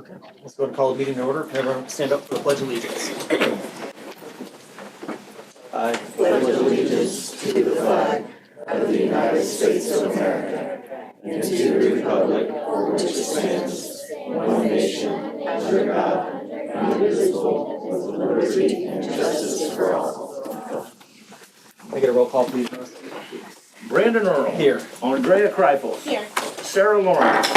Okay, let's go and call the meeting to order. Can everyone stand up for the Pledge of Allegiance? I pledge allegiance to the flag of the United States of America and to the republic for which it stands, one nation, under God, indivisible, with liberty and justice for all. Can I get a roll call, please? Brandon Earl. Here. Andrea Kreifel. Here. Sarah Lawrence.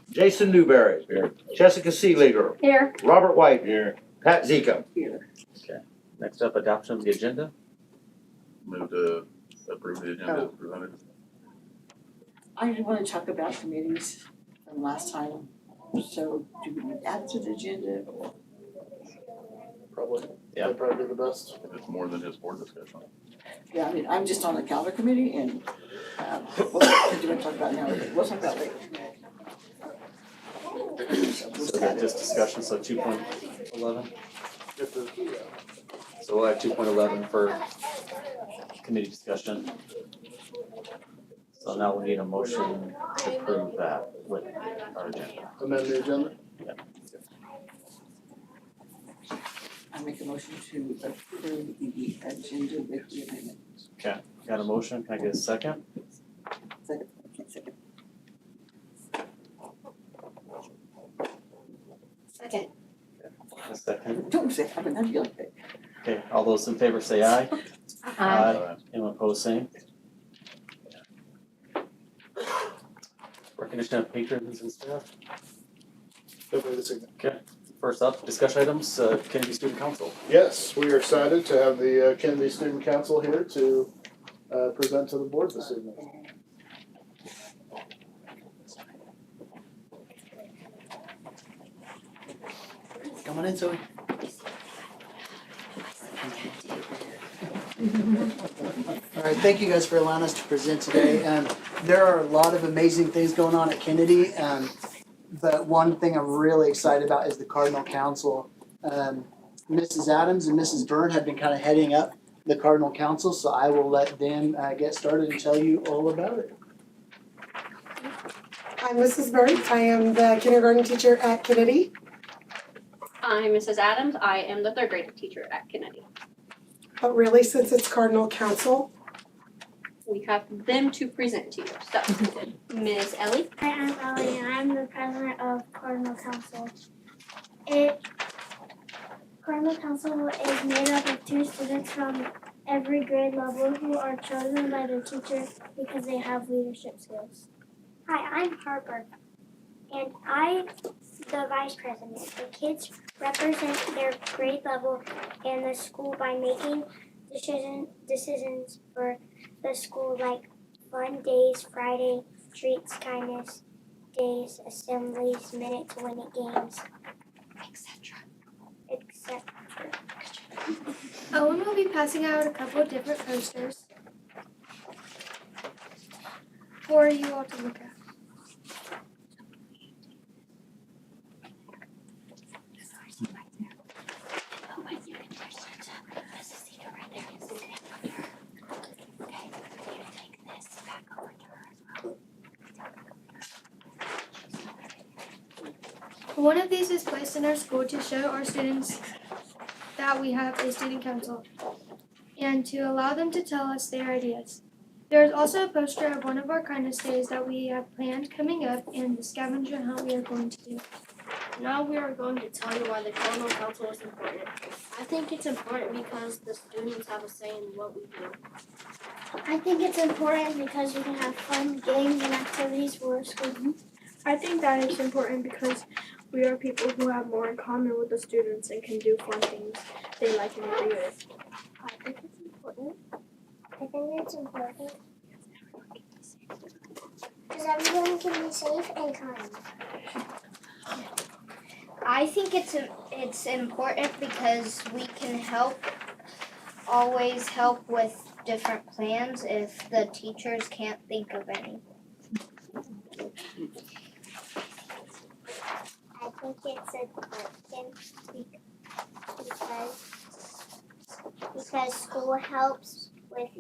Jason Newberry. Here. Jessica Seeliger. Here. Robert White. Here. Pat Zika. Here. Next up, adoption of the agenda. Move to approve the agenda as presented. I want to talk about committees from last time. So do we add to the agenda or? Probably. Yeah. That'd probably be the best. If it's more than just board discussion. Yeah, I mean, I'm just on the calendar committee and, what do you want to talk about now? We'll talk about later. So that's just discussion, so 2.11. So we'll add 2.11 for committee discussion. So now we need a motion to approve that with our agenda. Amend the agenda? I make a motion to approve the agenda with the amendment. Got a motion? Can I get a second? Second, okay, second. Second. A second. Don't say, I mean, I'd be like that. Okay, all those in favor say aye. Anyone opposed, same. Recognition of patrons and staff. Okay, first up, discussion items, Kennedy Student Council. Yes, we are excited to have the Kennedy Student Council here to present to the board this evening. Come on in, Zoe. All right, thank you guys for allowing us to present today. There are a lot of amazing things going on at Kennedy, but one thing I'm really excited about is the Cardinal Council. Mrs. Adams and Mrs. Byrne have been kind of heading up the Cardinal Council, so I will let them get started and tell you all about it. I'm Mrs. Byrne. I am the kindergarten teacher at Kennedy. I'm Mrs. Adams. I am the third grade teacher at Kennedy. But really, since it's Cardinal Council, We have them to present to you. So, Ms. Ellie. Hi, I'm Ellie, and I'm the president of Cardinal Council. Cardinal Council is made up of 2 students from every grade level who are chosen by the teacher because they have leadership skills. Hi, I'm Harper, and I'm the vice president. The kids represent their grade level and the school by making decisions for the school, like fun days, Friday, treats, kindness days, assemblies, minute to win it games, etc. Owen will be passing out a couple of different posters for you all to look at. One of these is placed in our school to show our students that we have a student council and to allow them to tell us their ideas. There is also a poster of one of our kindness days that we have planned coming up and the scavenger hunt we are going to do. Now we are going to tell you why the Cardinal Council is important. I think it's important because the students have a say in what we do. I think it's important because we can have fun games and activities for our school. I think that is important because we are people who have more in common with the students and can do fun things they like and agree with. I think it's important. Because everyone can be safe and kind. I think it's important because we can always help with different plans if the teachers can't think of any. I think it's important because school helps with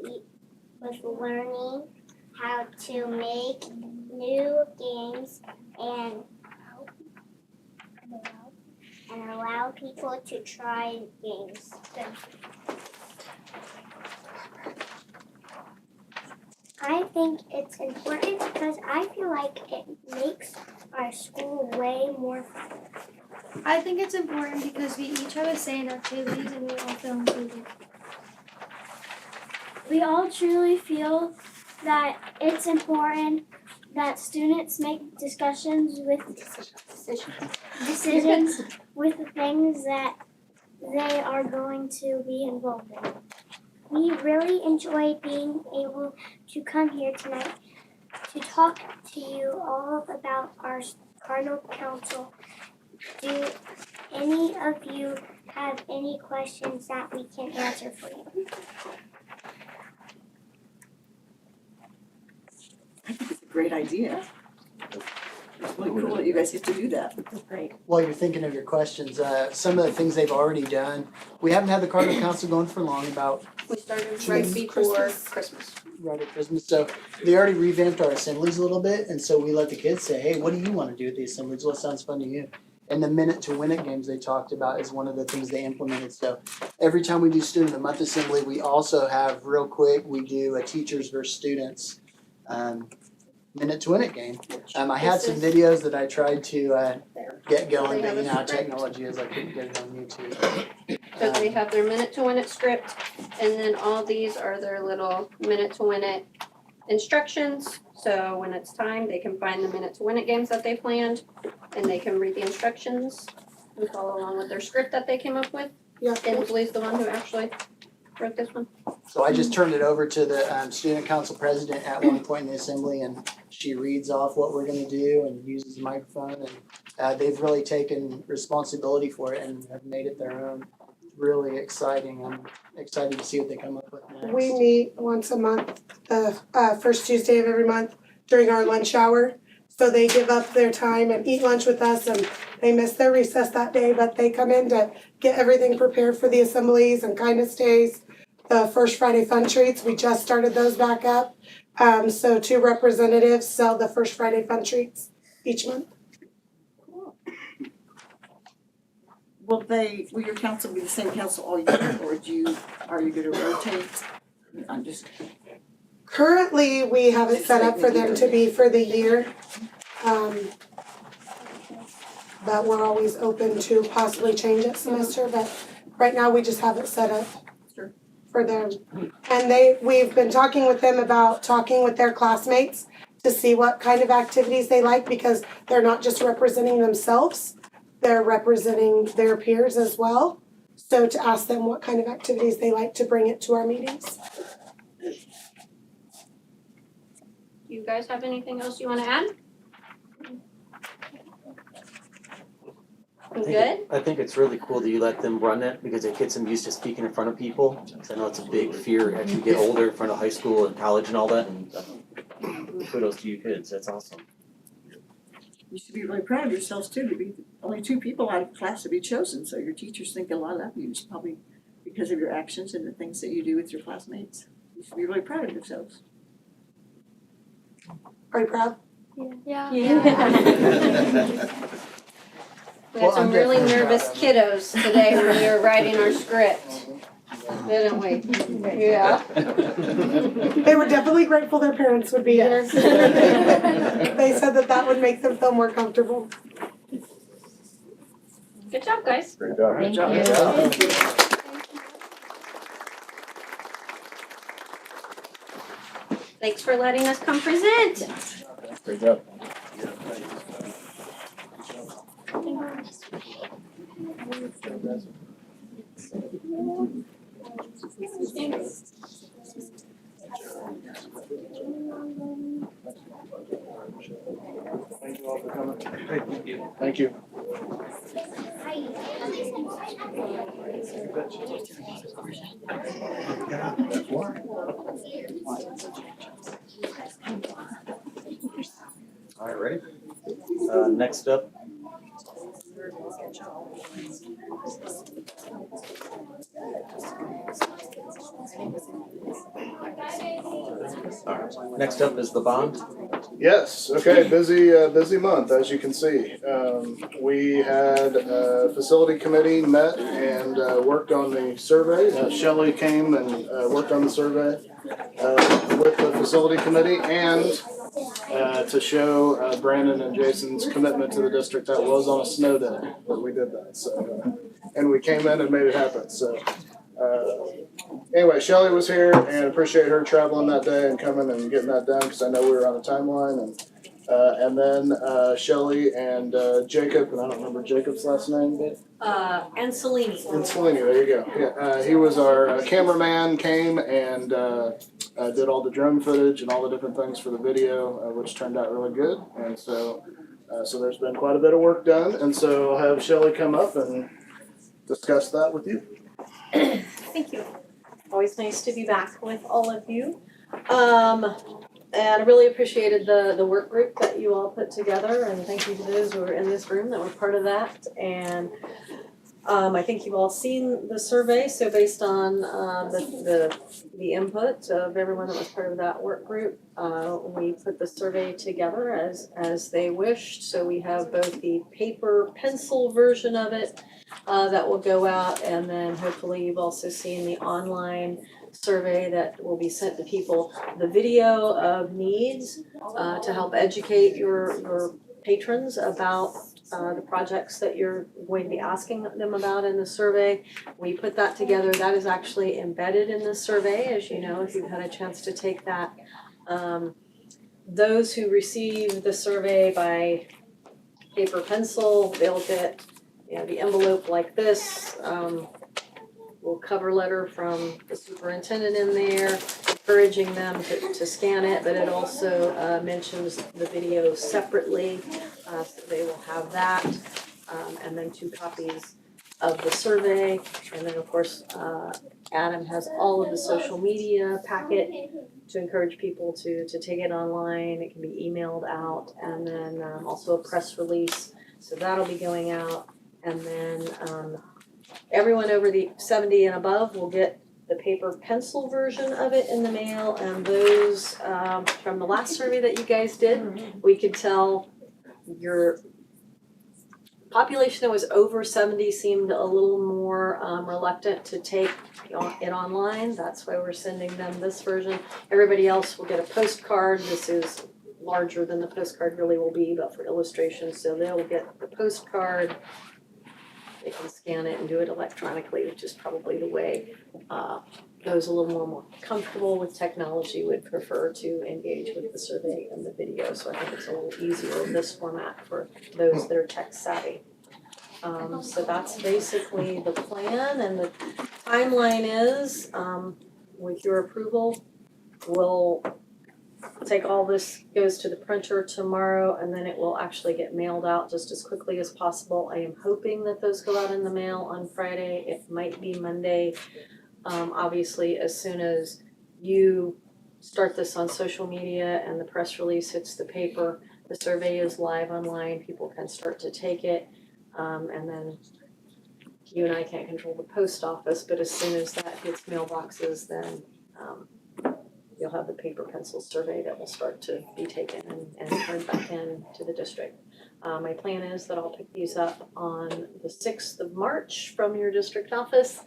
learning how to make new games and and allow people to try games. I think it's important because I feel like it makes our school way more fun. I think it's important because we each have a say in activities and we all feel included. We all truly feel that it's important that students make decisions with the things that they are going to be involved in. We really enjoyed being able to come here tonight to talk to you all about our Cardinal Council. Do any of you have any questions that we can answer for you? I think it's a great idea. It's really cool that you guys get to do that. While you're thinking of your questions, some of the things they've already done, we haven't had the Cardinal Council going for long, about We started right before Christmas. right at Christmas. So they already revamped our assemblies a little bit, and so we let the kids say, hey, what do you want to do at the assemblies? What sounds fun to you? And the minute to win it games they talked about is one of the things they implemented. So every time we do student of the month assembly, we also have real quick, we do a teachers versus students minute to win it game. I had some videos that I tried to get going, but you know how technology is, I couldn't get it on YouTube. So they have their minute to win it script, and then all these are their little minute to win it instructions. So when it's time, they can find the minute to win it games that they planned, and they can read the instructions and follow along with their script that they came up with. Yeah. Inslee's the one who actually wrote this one. So I just turned it over to the student council president at one point in the assembly, and she reads off what we're gonna do and uses the microphone, and they've really taken responsibility for it and have made it their own. Really exciting. I'm excited to see what they come up with next. We meet once a month, the first Tuesday of every month during our lunch hour. So they give up their time and eat lunch with us, and they miss their recess that day, but they come in to get everything prepared for the assemblies and kindness days. The first Friday fun treats, we just started those back up. So 2 representatives sell the first Friday fun treats each month. Will your council be the same council all year, or are you gonna rotate? I'm just, Currently, we have it set up for them to be for the year. But we're always open to possibly change it semester, but right now we just have it set up Sure. for them. And we've been talking with them about talking with their classmates to see what kind of activities they like, because they're not just representing themselves, they're representing their peers as well. So to ask them what kind of activities they like to bring it to our meetings. You guys have anything else you wanna add? Good? I think it's really cool that you let them run it because it gets them used to speaking in front of people. 'Cause I know it's a big fear as you get older in front of high school and college and all that, and kudos to you kids, that's awesome. you should be really proud of yourselves too, to be only 2 people out of class to be chosen, so your teachers think a lot of you, it's probably because of your actions and the things that you do with your classmates. You should be really proud of yourselves. Are you proud? Yeah. We Well, had some I'm really definitely nervous proud of kiddos today when we were writing our script, didn't we? Yeah. They were definitely grateful their parents would be here. They said that would make them feel more comfortable. Good job, guys. Great job. Great job. Thanks for letting us come present. Great job. Thank you all for coming. Thank you. All right, ready? Next up. Alright, next up is the bond. Yes, okay, busy month, as you can see. We had facility committee met and worked on the survey. Shelley came and worked on the survey with the facility committee and to show Brandon and Jason's commitment to the district. That was on a snow day that we did that, so, and we came in and made it happen, so. Anyway, Shelley was here and appreciate her traveling that day and coming and getting that done because I know we were on a timeline and then Shelley and Jacob, and I don't remember Jacob's last name, but Ancelini. Ancelini, there you go. Yeah, he was our cameraman, came and did all the drone footage and all the different things for the video, which turned out really good. And so there's been quite a bit of work done, and so I'll have Shelley come up and discuss that with you. Thank you. Always nice to be back with all of you. And I really appreciated the work group that you all put together, and thank you to those who were in this room that were part of that. And I think you've all seen the survey, so based on the input of everyone that was part of that work group, we put the survey together as they wished. So we have both the paper pencil version of it that will go out, and then hopefully you've also seen the online survey that will be sent to people. The video of needs to help educate your patrons about the projects that you're going to be asking them about in the survey. We put that together. That is actually embedded in the survey, as you know, if you've had a chance to take that. Those who receive the survey by paper pencil, they'll get the envelope like this, little cover letter from the superintendent in there, encouraging them to scan it, but it also mentions the video separately, so they will have that, and then 2 copies of the survey, and then of course Adam has all of the social media packet to encourage people to take it online. It can be emailed out, and then also a press release, so that'll be going out. And then everyone over the 70 and above will get the paper pencil version of it in the mail. And those from the last survey that you guys did, we could tell your population that was over 70 seemed a little more reluctant to take it online. That's why we're sending them this version. Everybody else will get a postcard. This is larger than the postcard really will be, but for illustration. So they'll get the postcard. They can scan it and do it electronically, which is probably the way those a little more comfortable with technology would prefer to engage with the survey and the video. So I think it's a little easier in this format for those that are tech savvy. So that's basically the plan, and the timeline is, with your approval, we'll take all this, goes to the printer tomorrow, and then it will actually get mailed out just as quickly as possible. I am hoping that those go out in the mail on Friday. It might be Monday. Obviously, as soon as you start this on social media and the press release hits the paper, the survey is live online, people can start to take it. And then you and I can't control the post office, but as soon as that hits mailboxes, then you'll have the paper pencil survey that will start to be taken and turned back in to the district. My plan is that I'll pick these up on the 6th of March from your district office,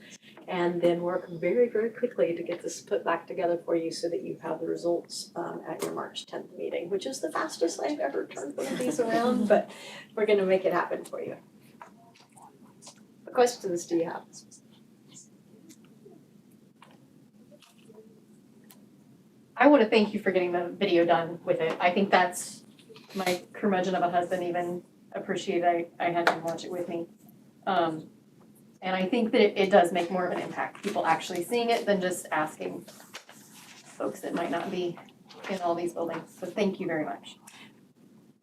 and then work very, very quickly to get this put back together for you so that you have the results at your March 10th meeting, which is the fastest I've ever turned one of these around, but we're gonna make it happen for you. What questions do you have? I want to thank you for getting the video done with it. I think that's my curmudgeon of a husband even appreciated I had him watch it with me. And I think that it does make more of an impact, people actually seeing it than just asking folks that might not be in all these buildings. So thank you very much.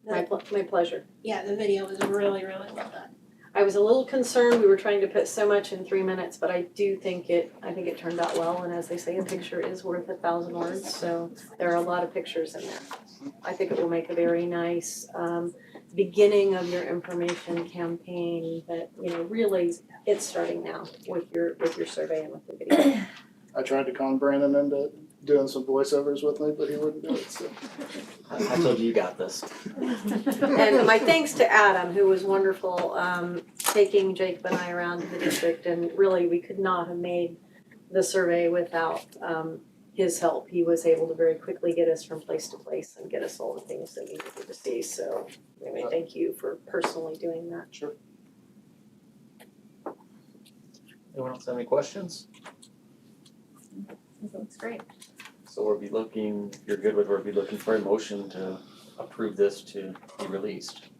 My pleasure. Yeah, the video was really, really well done. I was a little concerned, we were trying to put so much in 3 minutes, but I think it turned out well, and as they say, a picture is worth 1,000 words, so there are a lot of pictures in there. I think it will make a very nice beginning of your information campaign, but really it's starting now with your survey and with the video. I tried to con Brandon into doing some voiceovers with me, but he wouldn't do it, so. I told you got this. And my thanks to Adam, who was wonderful, taking Jacob and I around the district, and really, we could not have made the survey without, his help. He was able to very quickly get us from place to place and get us all the things that we needed to see, so anyway, thank you for personally doing that. Sure. Anyone else have any questions? This looks great. So we'll be looking, if you're good with, we'll be looking for a motion to approve this to be released.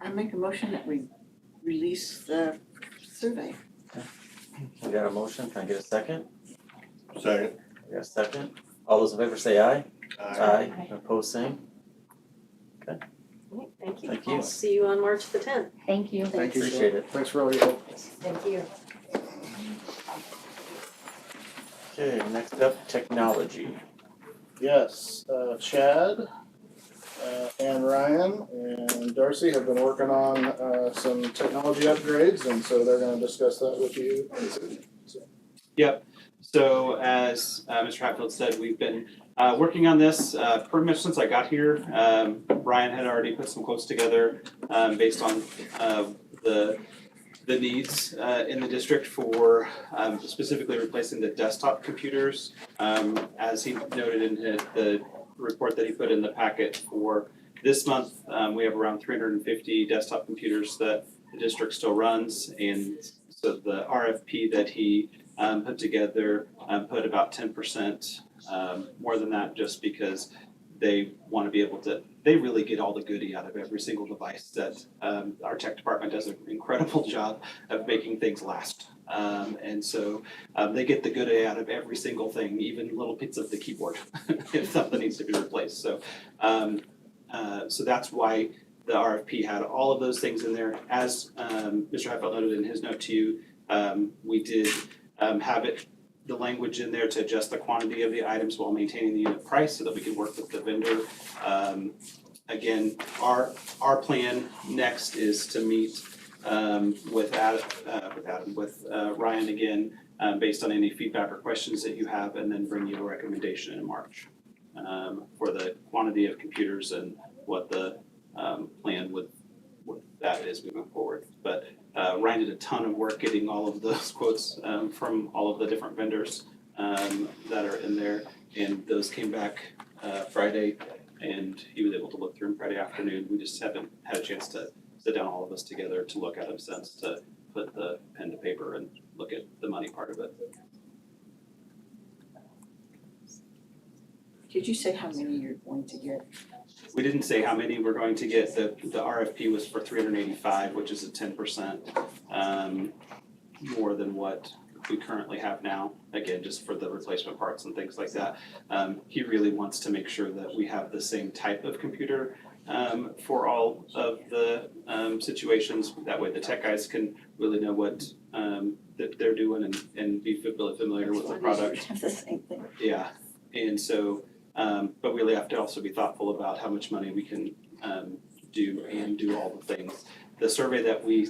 I make a motion that we release the survey. We got a motion, can I get a second? Second. We got a second. All those in favor say aye. Aye. Opposed, same. Okay, thank you. Thank you. I'll see you on March the 10th. Thank you. Thank you, Appreciate it. Thanks for all your help. Thank you. Okay, next up, technology. Yes, Chad, and Ryan and Darcy have been working on, some technology upgrades, and so they're gonna discuss that with you. Yep, so as Mr. Hatfield said, we've been working on this pretty much since I got here. Brian had already put some quotes together based on the needs in the district for specifically replacing the desktop computers. As he noted in the report that he put in the packet for this month, we have around 350 desktop computers that the district still runs, and so the RFP that he put together put about 10% more than that, just because they want to be able to, they really get all the goodie out of every single device that our tech department does an incredible job of making things last. And so they get the goodie out of every single thing, even little bits of the keyboard if something needs to be replaced. So so that's why the RFP had all of those things in there. As Mr. Hatfield noted in his note to you, we did have the language in there to adjust the quantity of the items while maintaining the unit price so that we can work with the vendor. Again, our plan next is to meet with Ryan again, based on any feedback or questions that you have, and then bring you a recommendation in March for the quantity of computers and what the plan with that is moving forward. But Ryan did a ton of work getting all of those quotes from all of the different vendors that are in there, and those came back Friday, and he was able to look through them Friday afternoon. We just haven't had a chance to sit down all of us together to look at them since, to put the pen to paper and look at the money part of it. Did you say how many you're going to get? We didn't say how many we're going to get. The RFP was for 385, which is a 10% more than what we currently have now. Again, just for the replacement parts and things like that. He really wants to make sure that we have the same type of computer for all of the situations. That way the tech guys can really know what that they're doing and be really familiar with the product. Have the same thing. Yeah, and so, but we really have to also be thoughtful about how much money we can do all the things. The survey that we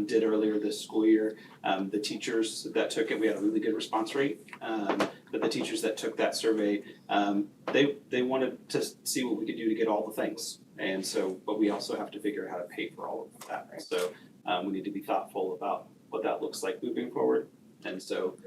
did earlier this school year, the teachers that took it, we had a really good response rate. But the teachers that took that survey, they wanted to see what we could do to get all the things. And so, but we also have to figure out how to pay for all of that. So we need to be thoughtful about what that looks like moving forward. And so,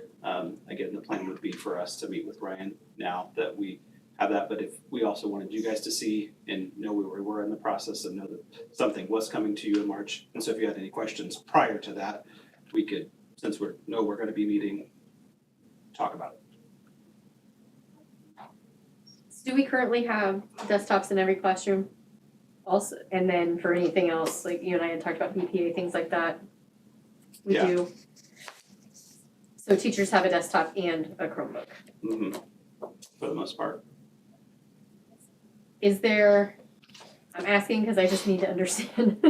again, the plan would be for us to meet with Ryan now that we have that, but if we also wanted you guys to see and know where we were in the process and know that something was coming to you in March. And so if you had any questions prior to that, we could, since we're gonna be meeting, talk about it. Do we currently have desktops in every classroom? Also, and then for anything else, like you and I had talked about BPA, things like that, we Yeah. do. So teachers have a desktop and a Chromebook. Mm-hmm. For the most part. Is there, I'm asking because I just need to understand.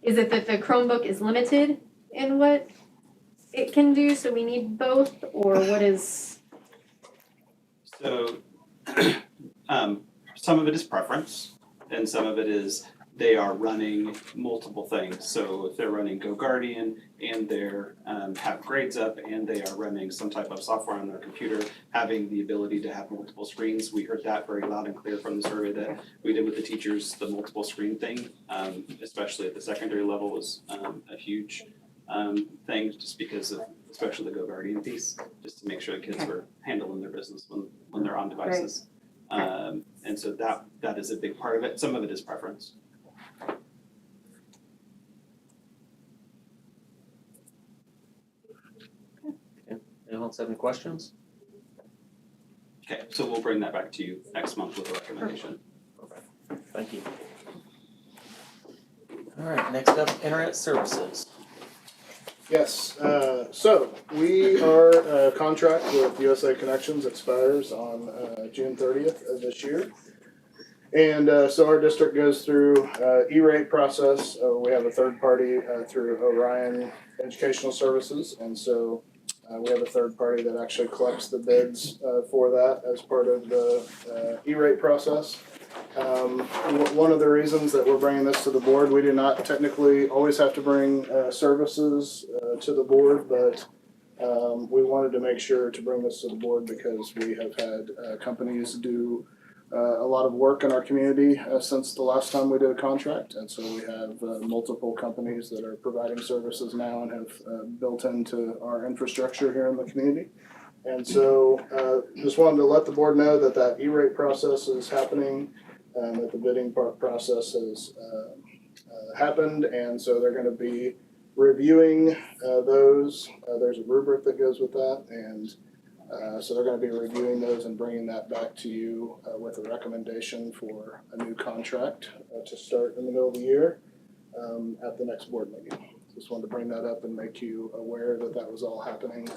Is it that the Chromebook is limited in what it can do, so we need both, or what is? So some of it is preference and some of it is they are running multiple things. So if they're running Go Guardian and they're have grades up and they are running some type of software on their computer, having the ability to have multiple screens, we heard that very loud and clear from the survey that we did with the teachers. The multiple screen thing, especially at the secondary level, was a huge thing, just because of especially the Go Guardian piece, just to make sure the kids were handling their business when they're on devices. And so that is a big part of it. Some of it is preference. Anyone else have any questions? Okay, so we'll bring that back to you next month with a recommendation. Thank you. All right, next up, internet services. Yes, so we our contract with USA Connections expires on June 30th of this year. And so our district goes through E-rate process. We have a third party through Orion Educational Services, and so we have a third party that actually collects the bids for that as part of the E-rate process. One of the reasons that we're bringing this to the board, we do not technically always have to bring services to the board, but we wanted to make sure to bring this to the board because we have had companies do a lot of work in our community since the last time we did a contract, and so we have multiple companies that are providing services now and have built into our infrastructure here in the community. And so just wanted to let the board know that that E-rate process is happening, that the bidding process has happened, and so they're going to be reviewing those. There's a rubric that goes with that, and so they're going to be reviewing those and bringing that back to you with a recommendation for a new contract to start in the middle of the year at the next board meeting. Just wanted to bring that up and make you aware that that was all happening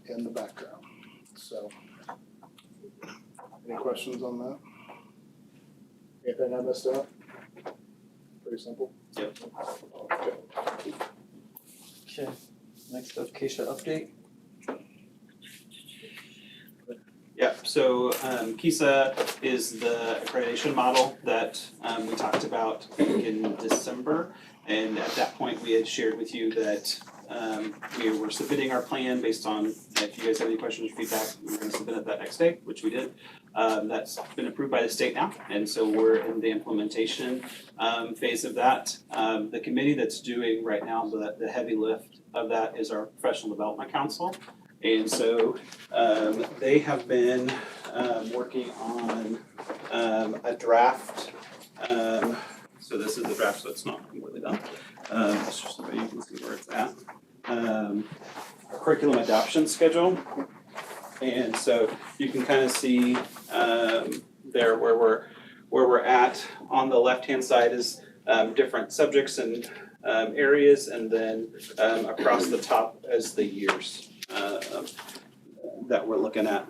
in the background. So, any questions on that? Anything I missed out? Pretty simple. Yep. Okay. Okay, next up, Keisha update. Yeah, so KISA is the accreditation model that we talked about in December. And at that point, we had shared with you that we were submitting our plan based on, if you guys have any questions or feedback, we were going to submit it that next day, which we did. That's been approved by the state now, and so we're in the implementation phase of that. The committee that's doing right now the heavy lift of that is our Professional Development Council. And so they have been working on a draft. So this is the draft, so it's not completely done. It's just so you can see where it's at. A curriculum adoption schedule. And so you can kind of see there where we're at. On the left-hand side is different subjects and areas, and then across the top is the years that we're looking at.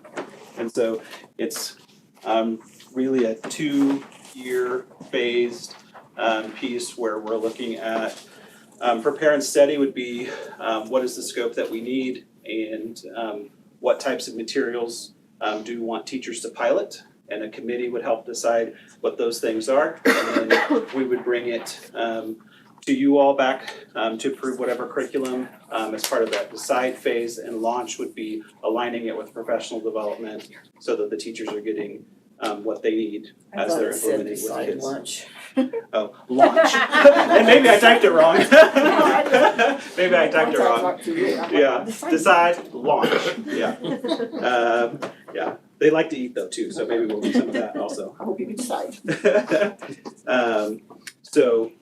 And so it's really a 2-year phased piece where we're looking at prepare and study would be what is the scope that we need, and what types of materials do we want teachers to pilot, and a committee would help decide what those things are, and then we would bring it to you all back to approve whatever curriculum as part of that decide phase, and launch would be aligning it with professional development so that the teachers are getting what they need as they're implementing with kids. Lunch. Oh, launch. And maybe I typed it wrong. Maybe I typed it wrong. Yeah, decide, launch, yeah. Yeah, they like to eat though too, so maybe we'll do some of that also. I hope you can decide. So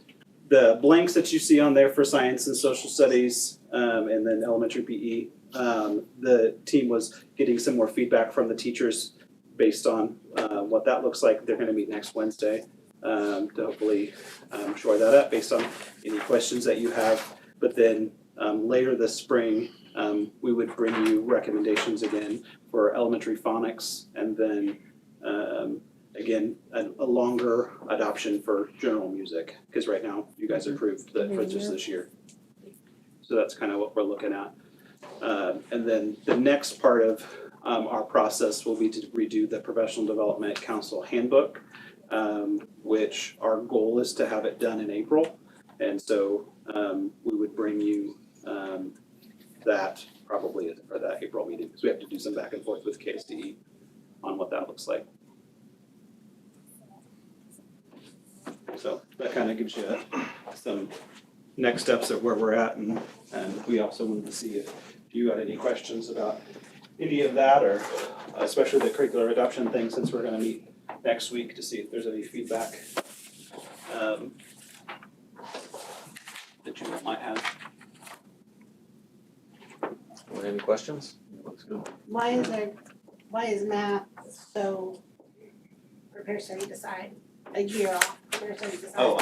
the blanks that you see on there for science and social studies, and then elementary PE, the team was getting some more feedback from the teachers based on what that looks like. They're going to meet next Wednesday to hopefully shore that up based on any questions that you have. But then later this spring, we would bring you recommendations again for elementary phonics, and then again a longer adoption for general music, because right now you guys approved that for just this year. So that's kind of what we're looking at. And then the next part of our process will be to redo the Professional Development Council handbook, which our goal is to have it done in April. And so we would bring you that probably for that April meeting, because we have to do some back and forth with KSDE on what that looks like. So that kind of gives you some next steps of where we're at, and we also wanted to see if you had any questions about any of that, or especially the curricular adoption thing, since we're gonna meet next week to see if there's any feedback that you might have. Any questions? Looks good. Why is math so, prepare, study, decide, a year off, prepare, study, decide? Oh,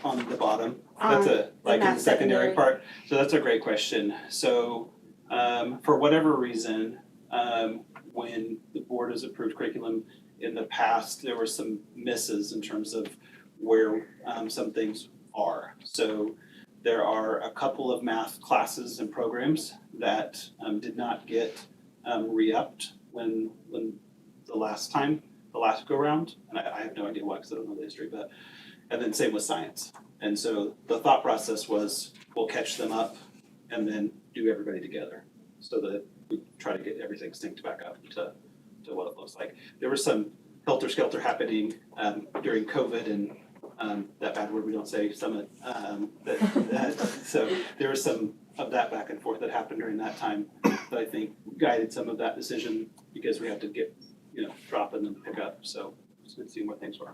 on the bottom, that's like in the secondary part, so that's a great question. So for whatever reason, when the board has approved curriculum in the past, there were some misses in terms of where some things are. So there are a couple of math classes and programs that did not get re-upped when the last go round, and I have no idea why, because I don't know the history, but, and then same with science. And so the thought process was, we'll catch them up and then do everybody together, so that we try to get everything synced back up to what it looks like. There was some helter-skelter happening during COVID, and that bad word we don't say, summit, so there was some of that back and forth that happened during that time that I think guided some of that decision, because we had to get, drop and then pick up, so it's good seeing where things were.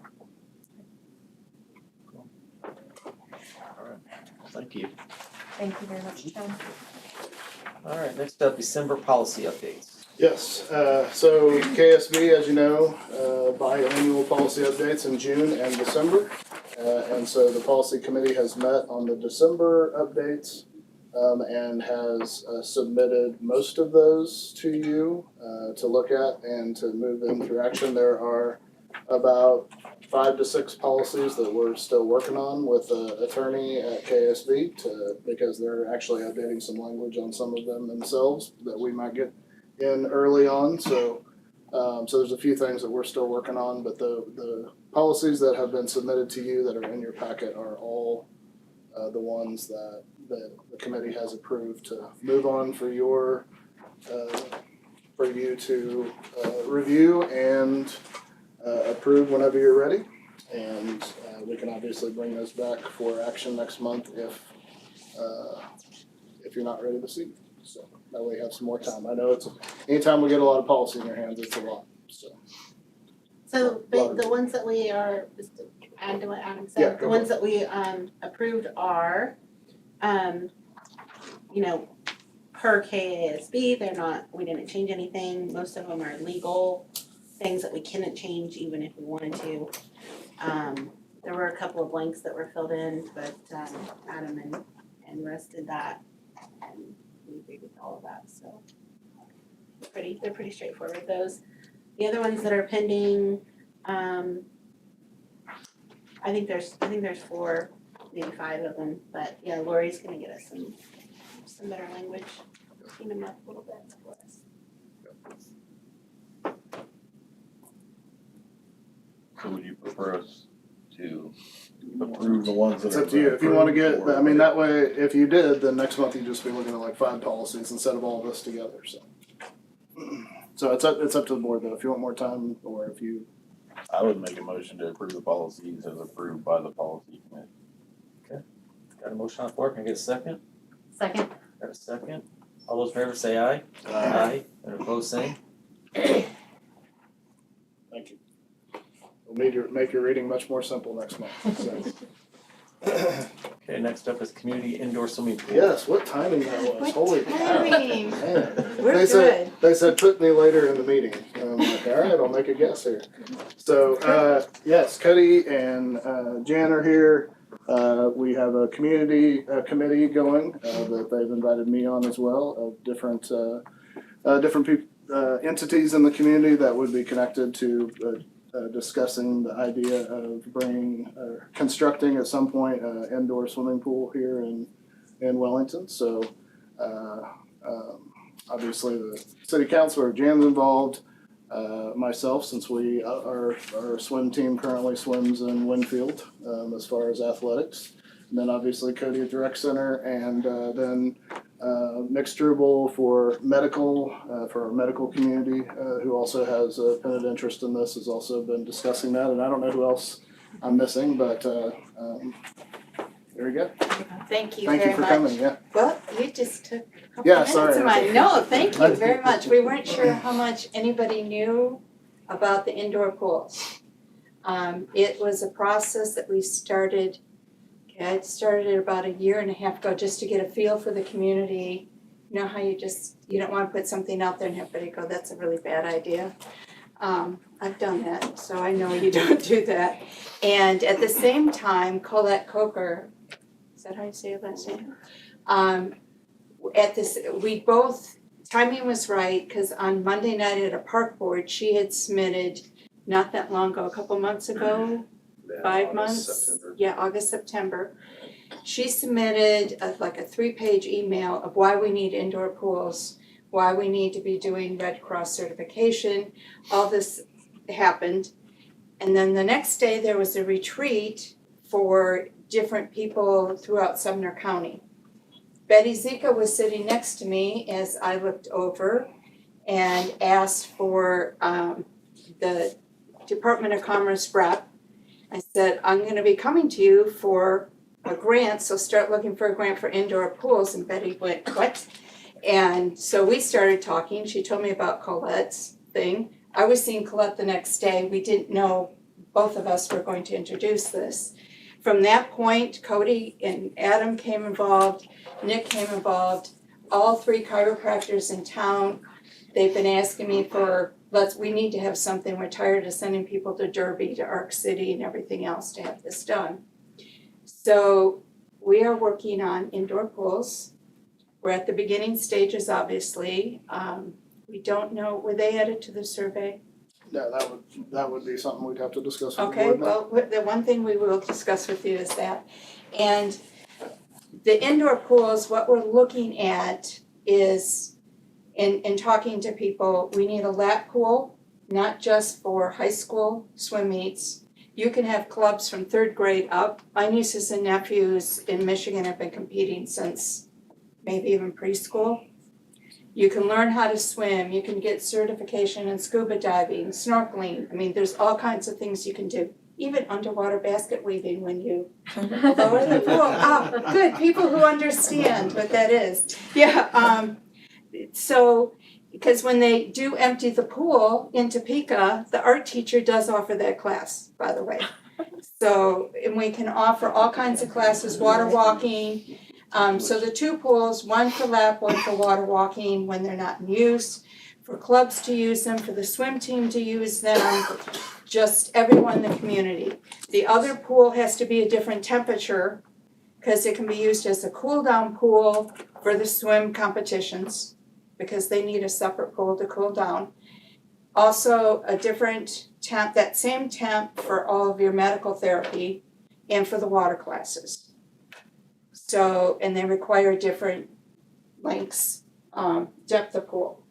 All right, thank you. Thank you very much, Tom. All right, next up, December policy updates. Yes, so KSB, as you know, biannual policy updates in June and December. And so the policy committee has met on the December updates and has submitted most of those to you to look at and to move them through action. There are about 5 to 6 policies that we're still working on with an attorney at KSB because they're actually updating some language on some of them themselves that we might get in early on. So there's a few things that we're still working on, but the policies that have been submitted to you that are in your packet are all the ones that the committee has approved to move on for you to review and approve whenever you're ready. And we can obviously bring those back for action next month if you're not ready this evening. So that way you have some more time. I know anytime we get a lot of policy in your hands, it's a lot, so. So, but the ones that we are, just to add to what Adam said, the ones that we approved are, per KASB, they're not, we didn't change anything. Most of them are legal things that we couldn't change even if we wanted to. There were a couple of blanks that were filled in, but Adam and Russ did that, and we agreed with all of that, so they're pretty straightforward, those. The other ones that are pending, I think there's 4, maybe 5 of them, but yeah, Lori's gonna get us some better language, clean them up a little bit for us. So would you prefer us to approve the ones that It's are? up to you. If you wanna get, approved, I mean, that way, if you did, then next month you'd just be looking at like 5 policies instead of all of us together, so. So it's up to the board though, if you want more time, or if you. I would make a motion to approve the policies as approved by the policy committee. Got a motion on the floor, can I get a second? Second. Got a second? All those in favor say aye. Aye. And opposed, same? Thank you. We'll make your reading much more simple next month, so. Okay, next up is community indoor swimming pool. Yes, what timing that was, holy cow. timing. Man. We're good. They said put me later in the meeting, and I'm like, all right, I'll make a guess here. So, yes, Cuddy and Jan are here. We have a community committee going that they've invited me on as well, of different entities in the community that would be connected to discussing the idea of constructing at some point an indoor swimming pool here in Wellington. So obviously the city councilor, Jan's involved, myself, since our swim team currently swims in Winfield, as far as athletics. And then obviously Cody at the rec center, and then Nick Struble for medical, for our medical community, who also has a pennant interest in this, has also been discussing that. And I don't know who else I'm missing, but there we go. Thank you Thank very you for much. coming, yeah. Well, you just took a couple Yeah, minutes sorry. of mine. No, thank you very much. We weren't sure how much anybody knew about the indoor pools. It was a process that we started, I'd started about a year and a half ago, just to get a feel for the community. You know how you don't want to put something out there and everybody go, that's a really bad idea. I've done that, so I know you don't do that. And at the same time, Colette Coker, is that how you say her last name? We both, timing was right, because on Monday night at a park board, she had submitted, not that long ago, a couple months ago, 5 months? September. Yeah, August, September. She submitted a 3-page email of why we need indoor pools, why we need to be doing Red Cross certification. All this happened. And then the next day there was a retreat for different people throughout Sumner County. Betty Zika was sitting next to me as I looked over and asked for the Department of Commerce rep. I said, I'm gonna be coming to you for a grant, so start looking for a grant for indoor pools. And Betty went, what? And so we started talking. She told me about Colette's thing. I was seeing Colette the next day. We didn't know both of us were going to introduce this. From that point, Cody and Adam came involved, Nick came involved, all 3 chiropractors in town. They've been asking me for, we need to have something. We're tired of sending people to Derby, to Arc City and everything else to have this done. So we are working on indoor pools. We're at the beginning stages, obviously. We don't know, were they added to the survey? Yeah, that would be something we'd have to discuss with the Okay, board now. well, the one thing we will discuss with you is that. And the indoor pools, what we're looking at is, in talking to people, we need a lap pool, not just for high school swim meets. You can have clubs from 3rd grade up. My nieces and nephews in Michigan have been competing since maybe even preschool. You can learn how to swim, you can get certification in scuba diving, snorkeling. I mean, there's all kinds of things you can do. Even underwater basket weaving when you lower the pool. Ah, good, people who understand what that is. Yeah, so, because when they do empty the pool in Topeka, the art teacher does offer that class, by the way. So, and we can offer all kinds of classes, water walking. So the 2 pools, one for lap, one for water walking when they're not in use, for clubs to use them, for the swim team to use them, just everyone in the community. The other pool has to be a different temperature because it can be used as a cool down pool for the swim competitions because they need a separate pool to cool down. Also a different temp, that same temp for all of your medical therapy and for the water classes. So, and they require different lengths, depth of pool.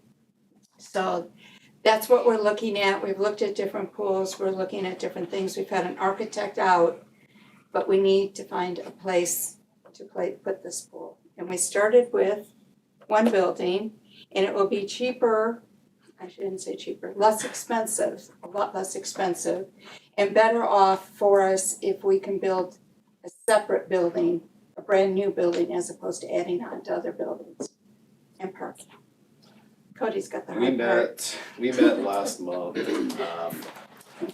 So that's what we're looking at. We've looked at different pools. We're looking at different things. We've had an architect out, but we need to find a place to put this pool. And we started with 1 building, and it will be cheaper, I shouldn't say cheaper, less expensive, a lot less expensive, and better off for us if we can build a separate building, a brand new building, as opposed to adding on to other buildings and parking. Cody's got the hard part. We met last month.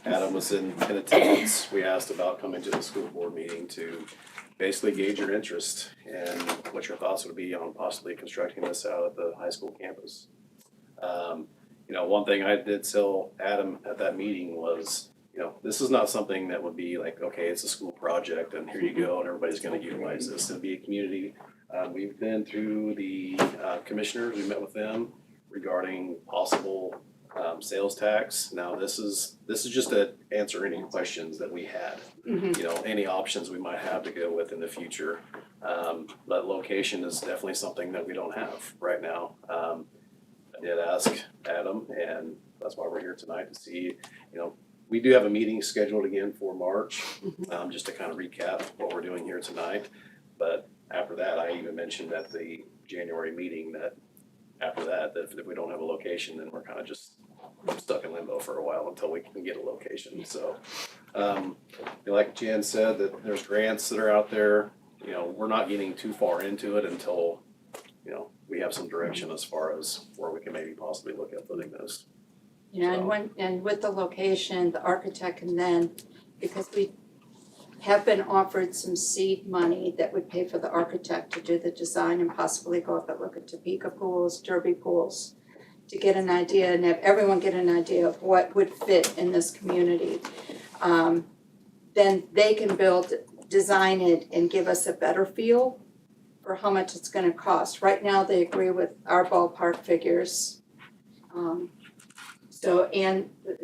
Adam was in attendance. We asked about coming to the school board meeting to basically gauge your interest and what your thoughts would be on possibly constructing this out at the high school campus. One thing I did tell Adam at that meeting was, this is not something that would be like, okay, it's a school project and here you go and everybody's gonna utilize this. It'll be a community. We've been through the commissioners, we met with them regarding possible sales tax. Now this is just to answer any questions that we had. Any options we might have to go with in the future. But location is definitely something that we don't have right now. I did ask Adam, and that's why we're here tonight to see, we do have a meeting scheduled again for March, just to kind of recap what we're doing here tonight. But after that, I even mentioned at the January meeting that after that, if we don't have a location, then we're kind of just stuck in limbo for a while until we can get a location. So, like Jan said, that there's grants that are out there. We're not getting too far into it until, we have some direction as far as where we can maybe possibly look at putting this. And with the location, the architect can then, because we have been offered some seed money that would pay for the architect to do the design and possibly go up and look at Topeka pools, Derby pools, to get an idea and have everyone get an idea of what would fit in this community. Then they can design it and give us a better feel for how much it's gonna cost. Right now, they agree with our ballpark figures. And the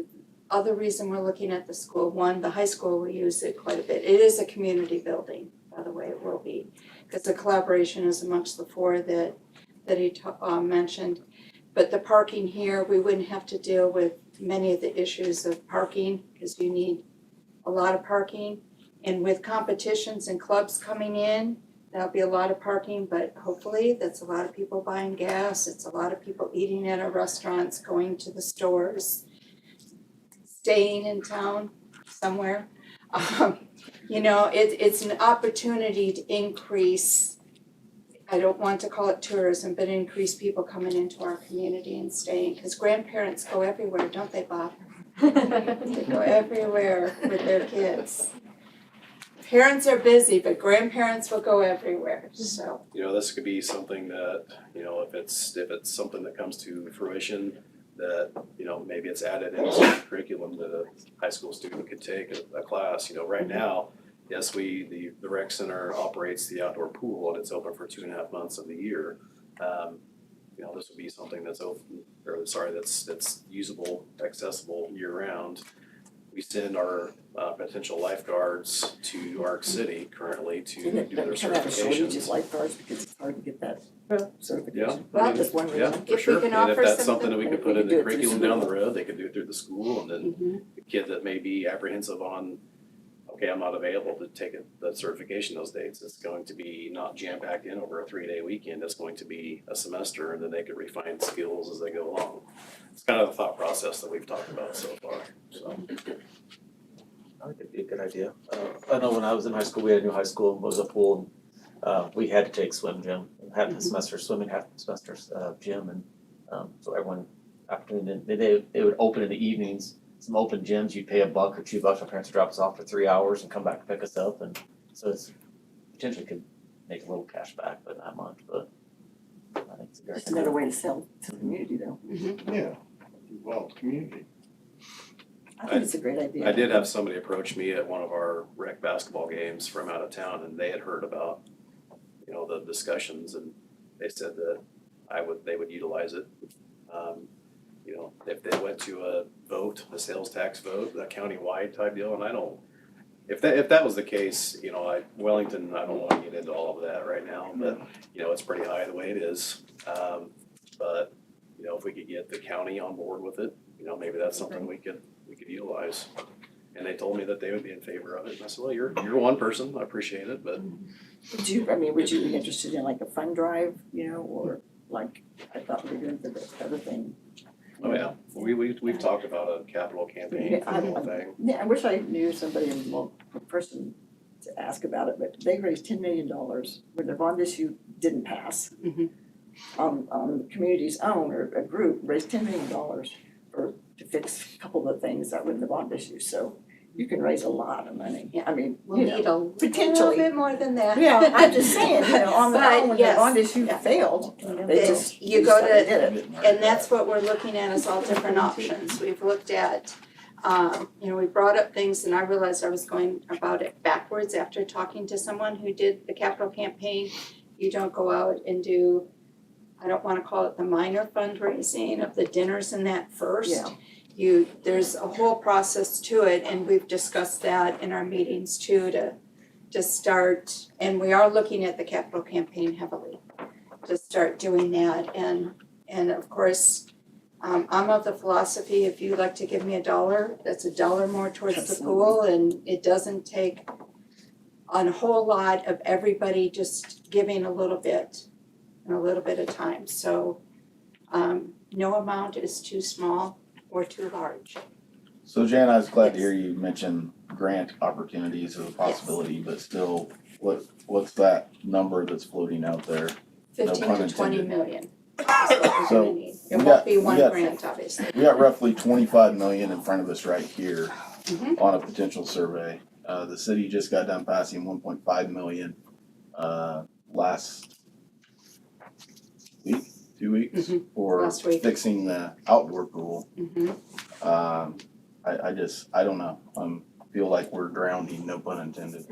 other reason we're looking at the school, one, the high school will use it quite a bit. It is a community building, by the way, it will be. Because the collaboration is amongst the four that he mentioned. But the parking here, we wouldn't have to deal with many of the issues of parking, because you need a lot of parking. And with competitions and clubs coming in, there'll be a lot of parking, but hopefully that's a lot of people buying gas. It's a lot of people eating at our restaurants, going to the stores, staying in town somewhere. It's an opportunity to increase, I don't want to call it tourism, but increase people coming into our community and staying. Because grandparents go everywhere, don't they, Bob? They go everywhere with their kids. Parents are busy, but grandparents will go everywhere, so. This could be something that, if it's something that comes to fruition, that, maybe it's added into the curriculum that a high school student could take a class. Right now, yes, the rec center operates the outdoor pool and it's open for 2.5 months of the year. This would be something that's that's usable, accessible year round. We send our potential lifeguards to Arc City currently to do their certifications. Lifeguards because it's hard to get that certification. Yeah, Well, Just one yeah, reason. for If we sure. can And if offer that's something something- that we And could if put we in could do the it through curriculum school. down the road, they could do it through the school, and then the kid that may be apprehensive on, okay, I'm not available to take the certification those dates, it's going to be not jam-packed in over a 3-day weekend, it's going to be a semester, and then they could refine skills as they go along. It's kind of the thought process that we've talked about so far, so. I think it'd be a good idea. I know when I was in high school, we had a new high school, it was a pool, and we had to take swim gym, half the semester swimming, half the semester gym, and so everyone, afternoon, they would open in the evenings, some open gyms, you'd pay $1 or $2, our parents would drop us off for 3 hours and come back and pick us up, and so it's potentially could make a little cash back, but not much, but I think it's a great It's another way to sell to the community though. Yeah, well, community. I think it's a great idea. I did have somebody approach me at one of our rec basketball games from out of town, and they had heard about, the discussions, and they said that they would utilize it. If they went to a vote, a sales tax vote, a county-wide type deal, and if that was the case, Wellington, I don't wanna get into all of that right now, but, it's pretty high the way it is. But, if we could get the county on board with it, maybe that's something we could utilize. And they told me that they would be in favor of it, and I said, well, you're one person, I appreciate it, but. Would you be interested in like a fund drive, or like, I thought we were doing for the other thing? Oh, yeah, we've talked about a capital campaign for the whole thing. Yeah, I wish I knew somebody, a person to ask about it, but they raised $10 million when their bond issue didn't pass. On the community's own, or a group raised $10 million to fix a couple of the things that were in the bond issue, so you can raise a lot of money. Yeah. I mean, We'll need a little potentially. bit more than that. Yeah, I'm just saying, on the But own, when the yes, bond issue yeah. failed, they That just you go decided to- did it. And that's what we're looking at is all different options. We've looked at, we brought up things and I realized I was going about it backwards after talking to someone who did the capital campaign. You don't go out and do, I don't wanna call it the minor fundraising of the dinners and that first. Yeah. There's a whole process to it and we've discussed that in our meetings too to start, and we are looking at the capital campaign heavily to start doing that and of course I'm of the philosophy, if you'd like to give me $1, that's $1 more towards the pool, and it doesn't take a whole lot of everybody just giving a little bit and a little bit of time. So no amount is too small or too large. So Jan, I was glad to hear you mention grant opportunities as a possibility, but still, what's that number that's floating out there? 15 to 20 intended. million is what we're So, gonna need. It we won't got- be we one got- grant, obviously. We got roughly 25 million in front of us right here Mhm. on a potential survey. The city just got done passing 1.5 million last week, 2 weeks, Mhm. for Last week. fixing the outdoor pool. Mhm. I don't know. Feel like we're drowning, no pun intended.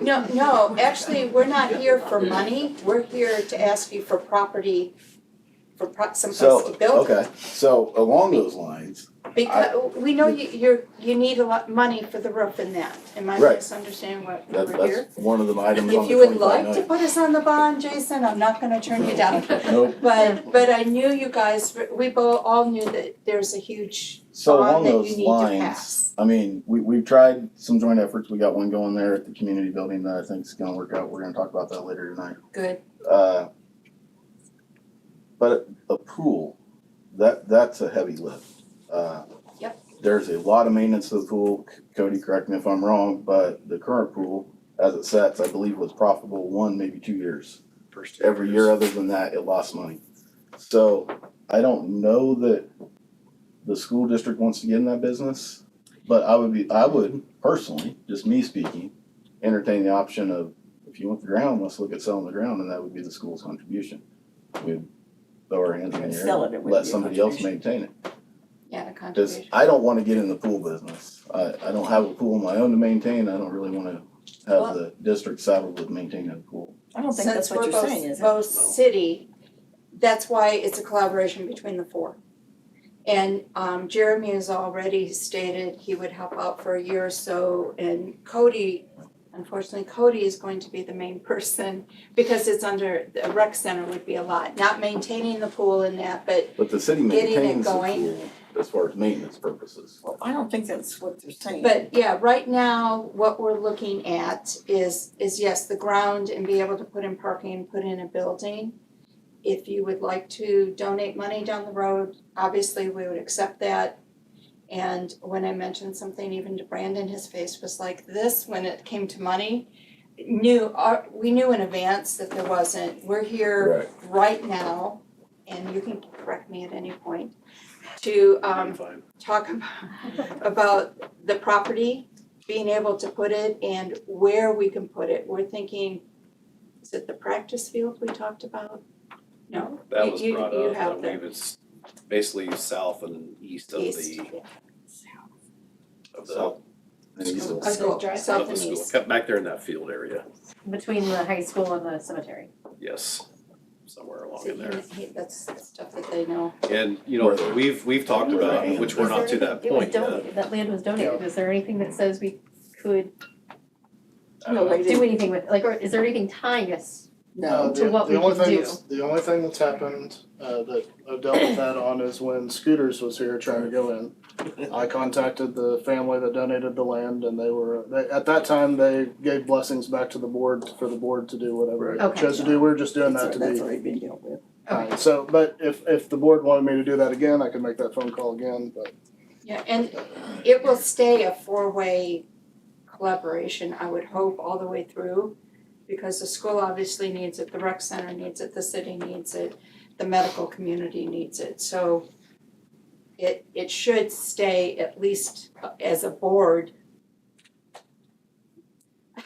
No, actually, we're not here for money. We're here to ask you for property, for some place So, to build it. okay, so along those lines, Because we know you need a lot money for the roof and that. Am I Right. misunderstanding what that's we're here? one of the items on If the you would 25 like to million. put us on the bond, Jason, I'm not gonna turn you down. Nope. But I knew you guys, we both all knew that there's a huge So bond along that you those need to lines, pass. I mean, we've tried some joint efforts. We got one going there at the community building that I think is gonna work out. We're gonna talk about that later tonight. Good. But a pool, that's a heavy lift. Yep. There's a lot of maintenance to the pool. Cody, correct me if I'm wrong, but the current pool, as it sets, I believe was profitable 1, maybe 2 years. First Every year other than that, it lost money. So I don't know that the school district wants to get in that business, but I would personally, just me speaking, entertain the option of, if you want the ground, let's look at selling the ground, and that would be the school's contribution. We'd throw our hands in the Sell air, it, it and would let be a somebody else contribution. maintain it. Yeah, the Cause contribution. I don't wanna get in the pool business. I don't have a pool of my own to maintain. I don't really wanna have the district saddled with maintaining a pool. I don't think that's what you're saying, is it? Both city, that's why it's a collaboration between the four. And Jeremy has already stated he would help out for a year or so, and Cody, unfortunately, Cody is going to be the main person because it's under, the rec center would be a lot, not maintaining the pool and that, but But the city getting it maintains the going. pool as far as maintenance purposes. Well, I don't think that's what they're saying. But yeah, right now, what we're looking at is yes, the ground and be able to put in parking, put in a building. If you would like to donate money down the road, obviously we would accept that. And when I mentioned something even to Brandon, his face was like this when it came to money. We knew in advance that there wasn't, we're here right now, and you can correct me at any point, to talk about the property, being able to put it and where we can put it. We're thinking, is it the practice field we talked about? No, That was you brought you up, I have believe the it's basically south and east of east, the, yeah. of the, So, and he's Of still- the drive south of the and school, east. cut back there in that field area, Between the high school and the cemetery. yes, somewhere along See, in there. that's stuff that they know. And, you know, we've talked about, which we're not to that It was point yet. donated, that land was donated. Is there anything that says we could No, they do didn't. anything with, like, or is there anything tying us? No. To what we only can thing do. The only thing that's happened, that I've dealt with that on is when Scooters was here trying to go in. I contacted the family that donated the land and at that time, they gave blessings back to the board for the board to do whatever it Okay. chose to do. We're just doing that to That's be. already been dealt with. Okay. So, but if the board wanted me to do that again, I could make that phone call again, but. Yeah, and it will stay a four-way collaboration, I would hope, all the way through. Because the school obviously needs it, the rec center needs it, the city needs it, the medical community needs it, so it should stay at least as a board.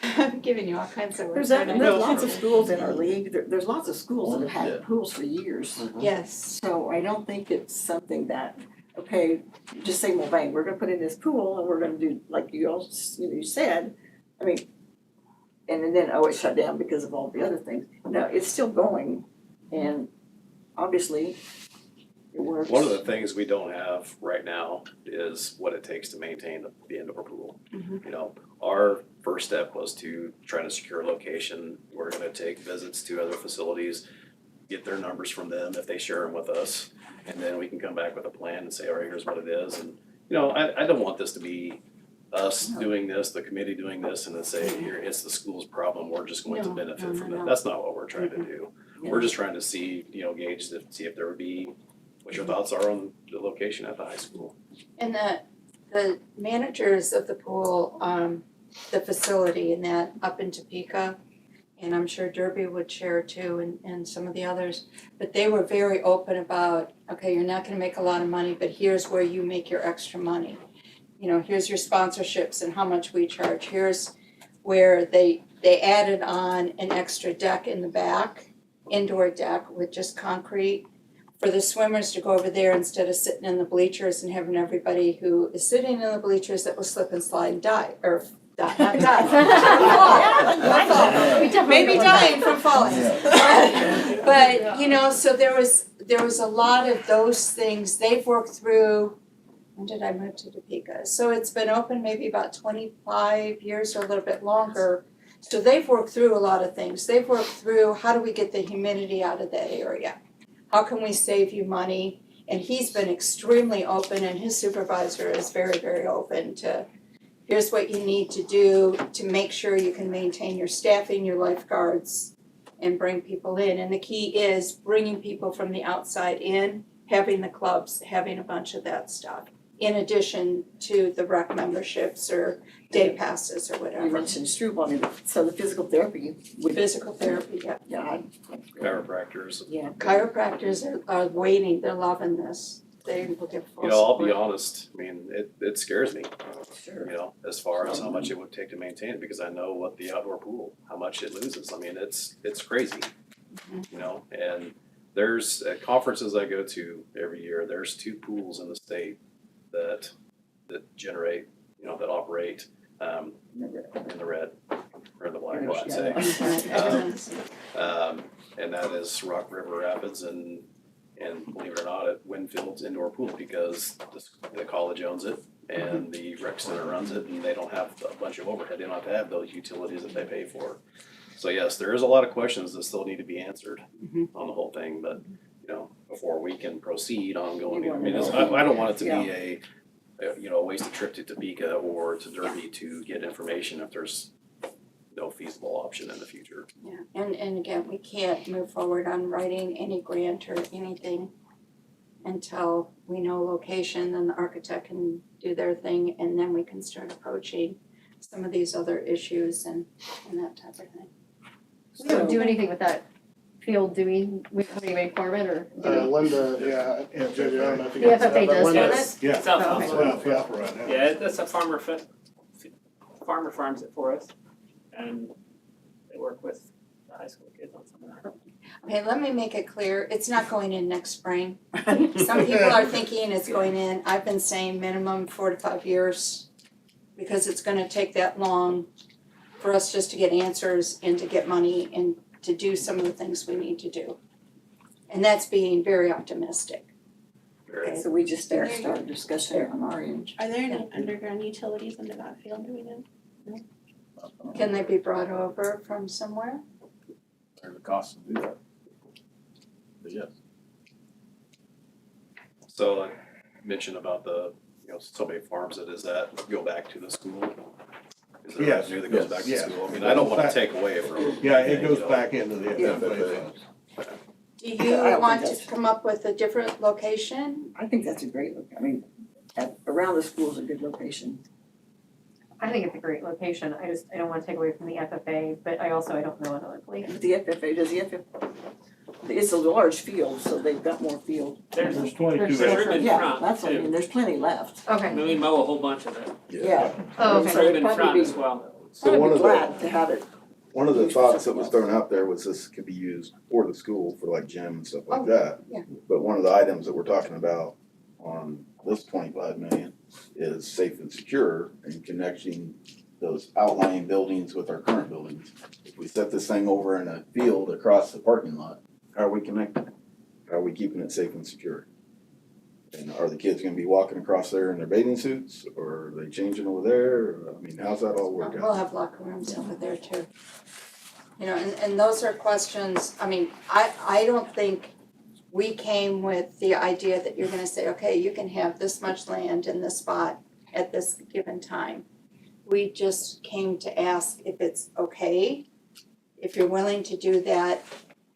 I'm giving you all kinds of words. There's aren't I? there's lots of schools in our league, there's lots of schools that have had pools for years. Yes, So I don't think it's something that, okay, just say, well, bang, we're gonna put in this pool and we're gonna do, like you all, you said, I mean, and then, oh, it shut down because of all the other things. No, it's still going, and obviously, it works. One of the things we don't have right now is what it takes to maintain the indoor pool. Mhm. You know, our first step was to try to secure a location. We're gonna take visits to other facilities. get their numbers from them if they share them with us. And then we can come back with a plan and say, all right, here's what it is. And, you know, I don't want this to be us doing this, the committee doing this, and then say, here, it's the school's problem, we're just going to benefit from it. That's not what we're trying to do. We're just trying to see, you know, gauge, see if there would be, what your thoughts are on the location at the high school. And the managers of the pool, the facility and that up in Topeka, and I'm sure Derby would share too, and some of the others, but they were very open about, okay, you're not gonna make a lot of money, but here's where you make your extra money. You know, here's your sponsorships and how much we charge. Here's where they added on an extra deck in the back, indoor deck with just concrete, for the swimmers to go over there instead of sitting in the bleachers and having everybody who is sitting in the bleachers that will slip and slide and die, or not die, fall. Maybe dying from falling. But, you know, so there was a lot of those things. They've worked through, when did I move to Topeka? So it's been open maybe about 25 years or a little bit longer. So they've worked through a lot of things. They've worked through, how do we get the humidity out of that area? How can we save you money? And he's been extremely open, and his supervisor is very, very open to, here's what you need to do to make sure you can maintain your staffing, your lifeguards, and bring people in. And the key is bringing people from the outside in, having the clubs, having a bunch of that stuff, in addition to the rec memberships or day passes or whatever. You mentioned Stroop on it, so the physical therapy would. Physical therapy, yeah. Yeah. Chiropractors. Yeah. Chiropractors are waiting, they're loving this. They will give full You know, I'll be support. honest, I mean, it scares me, Sure. you know, as far as how much it would take to maintain it, because I know what the outdoor pool, how much it loses. I mean, it's crazy, you know, and there's, at conferences I go to every year, there's 2 pools in the state that generate, you know, that operate, in the red, or in the black, I should say. And that is Rock River Rapids and believe it or not, at Winfield's indoor pool, because the college owns it and the rec center runs it, and they don't have a bunch of overhead. They don't have to have those utilities that they pay for. So yes, there is a lot of questions that still need to be answered on the whole thing, but you know, before we can proceed on going, I mean, I don't want it to be a you know, a wasted trip to Topeka or to Derby to get information if there's no feasible option in the future. Yeah, and again, we can't move forward on writing any grant or anything until we know location, then the architect can do their thing, and then we can start approaching some of these other issues and that type of thing. We don't do anything with that field, do we? We have any requirement or? do we? Linda, yeah, JJ, I don't know if you The guys FFA know, but does Linda- run it? Yeah. It's out Oh, okay. right now. Yeah, that's a farmer farms it for us, and they work with the high school kids on some of that. Okay, let me make it clear, it's not going in next spring. Some people are thinking it's going in, I've been saying minimum 4 to 5 years, because it's gonna take that long for us just to get answers and to get money and to do some of the things we need to do. And that's being very optimistic. Okay, so we just started discussion on our end. Are there any underground utilities under that field, do we know? Can they be brought over from somewhere? There's a cost to do that. But yes. So I mentioned about the, you know, somebody farms it, does that go back to the school? Is there Yes, revenue that goes yes, back to yes. school? I mean, I don't wanna take away from. Yeah, it goes you know, back into the FFA funds. Do I you don't want think to that's- come up with a different location? I think that's a great look, I mean, around the school is a good location. I think it's a great location. I don't wanna take away from the FFA, but I don't know another place. But the FFA, it's a large field, so they've got more field. There's 22 There's room in Yeah, front that's what I mean, too. there's plenty left. I Okay. mean, we mow a whole bunch of it. Yeah. Oh, okay. There's So room they'd in probably front be- as well. So one I'd be of glad the, to have it. one of the thoughts that was thrown out there was this could be used for the school for like gym and stuff like that. yeah. But one of the items that we're talking about on this 25 million is safe and secure and connecting those outlying buildings with our current buildings. If we set this thing over in a field across the parking lot, how are we connected? How are we keeping it safe and secure? And are the kids gonna be walking across there in their bathing suits, or are they changing over there? Or, I mean, how's that all work We'll out? have locker rooms over there too. You know, and those are questions, I mean, I don't think we came with the idea that you're gonna say, okay, you can have this much land in this spot at this given time. We just came to ask if it's okay, if you're willing to do that.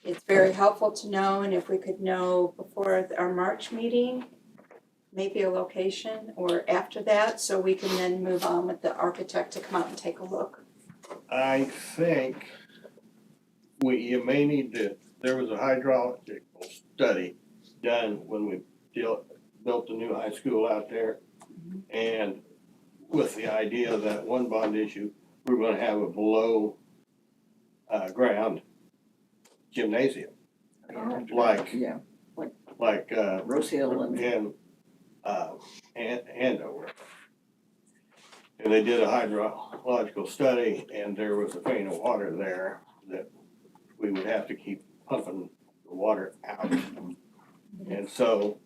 It's very helpful to know, and if we could know before our March meeting, maybe a location or after that, so we can then move on with the architect to come out and take a look. I think you may need to, there was a hydraulic study done when we built the new high school out there. And with the idea that one bond issue, we're gonna have a below ground gymnasium. Like, Yeah, like, Rose Hill and. and Andover. And they did a hydrological study, and there was a vein of water there that we would have to keep pumping the water out. And so,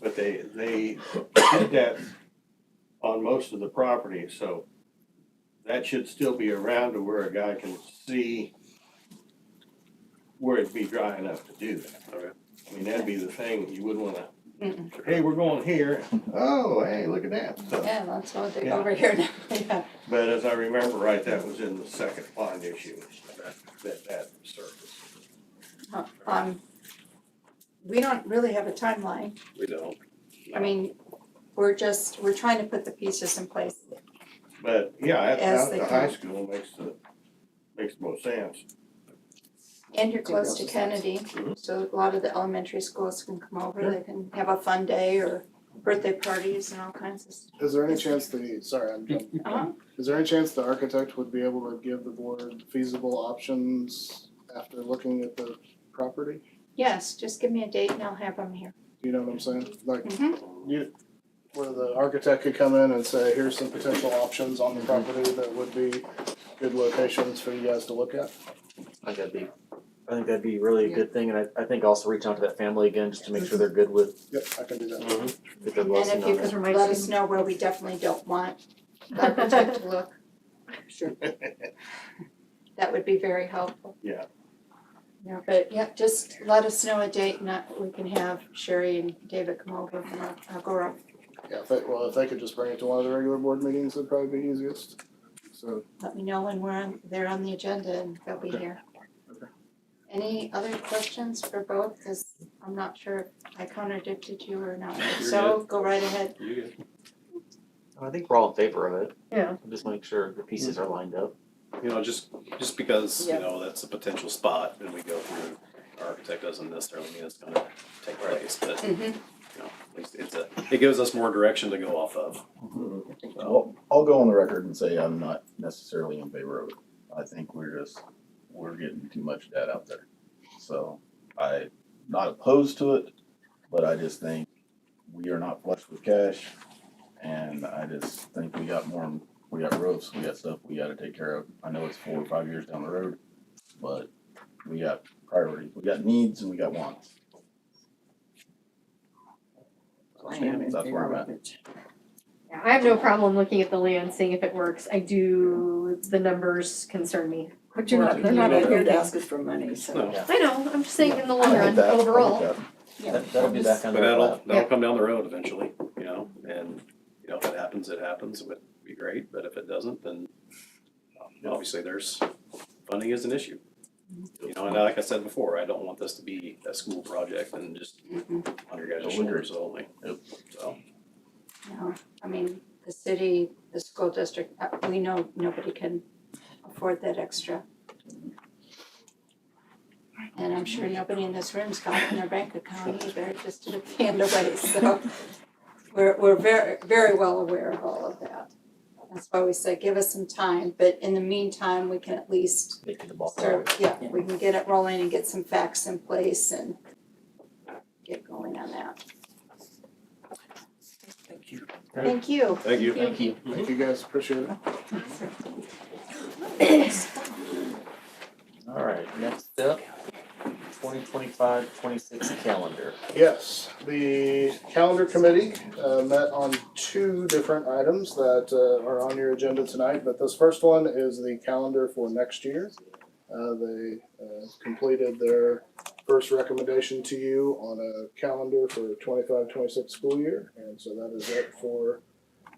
but they did that on most of the property, so that should still be around to where a guy can see where it'd be dry enough to do that. I mean, that'd be the thing, you wouldn't wanna, hey, we're going here, oh, hey, look at that, so. Yeah, that's what they over here now, yeah. But as I remember right, that was in the second bond issue, that surfaced. We don't really have a timeline. We don't. I mean, we're trying to put the pieces in place. But, yeah, As at they the high come. school makes the most sense. And you're close to Kennedy, so a lot of the elementary schools can come over, they can have a fun day or birthday parties and all kinds of stuff. Is there any chance I'm jumping. Is there any chance the architect would be able to give the board feasible options after looking at the property? Yes, just give me a date and I'll have them here. Do you know what I'm saying? Like, where the architect could come in and say, here's some potential options on the property that would be good locations for you guys to look at? I think that'd be really a good thing, and I think also reach out to that family again, just to make sure they're good with. Yep, I can do that. Get their And blessing if on you it. could let us know where we definitely don't want the architect to look. Sure. That would be very helpful. Yeah. Yeah, but yeah, just let us know a date and we can have Sherry and David come over and I'll go around. Yeah, if they could just bring it to one of the regular board meetings, it'd probably be easiest, so. Let me know when they're on the agenda and they'll be here. Okay. Any other questions for both? Cause I'm not sure if I contradicted you or not. If You're so, good. go right ahead. You good? I think we're all in favor of it. Yeah. Just make sure the pieces are lined up. You know, just because, Yeah. you know, that's a potential spot and we go through, our architect doesn't necessarily mean it's gonna take place, but, you know, at least it gives us more direction to go off of. Well, I'll go on the record and say I'm not necessarily in favor of it. I think we're getting too much debt out there. So I'm not opposed to it, but I just think we are not flush with cash. And I just think we got roofs, we got stuff we gotta take care of. I know it's 4 or 5 years down the road, but we got priorities. We got needs and we got wants. I am in That's where I'm favor at. of it. Yeah, I have no problem looking at the land, seeing if it works. The numbers concern me. But they're not out here to ask us for money, so. No. I know, I'm just saying in the long I like run, that. I like overall. that. That'll be back on But their lap. that'll come down the road eventually, you know, and, you know, if it happens, it happens, it would be great, but if it doesn't, then obviously funding is an issue. You know, and like I said before, I don't want this to be a school project and just on your guys' shoulders only, so. No, I mean, the city, the school district, we know nobody can afford that extra. And I'm sure nobody in this room's got it in their bank account either, just to hand away, so we're very, very well aware of all of that. That's why we say give us some time, but in the meantime, we can at least Get the ball start, we can get it rolling and get some facts in place and get going on that. Thank you. Thank you. Thank you. Thank you. Thank you guys, appreciate it. All right, next up, 2025-26 calendar. Yes, the calendar committee met on 2 different items that are on your agenda tonight, but this first one is the calendar for next year. They completed their first recommendation to you on a calendar for 25-26 school year, and so that is it for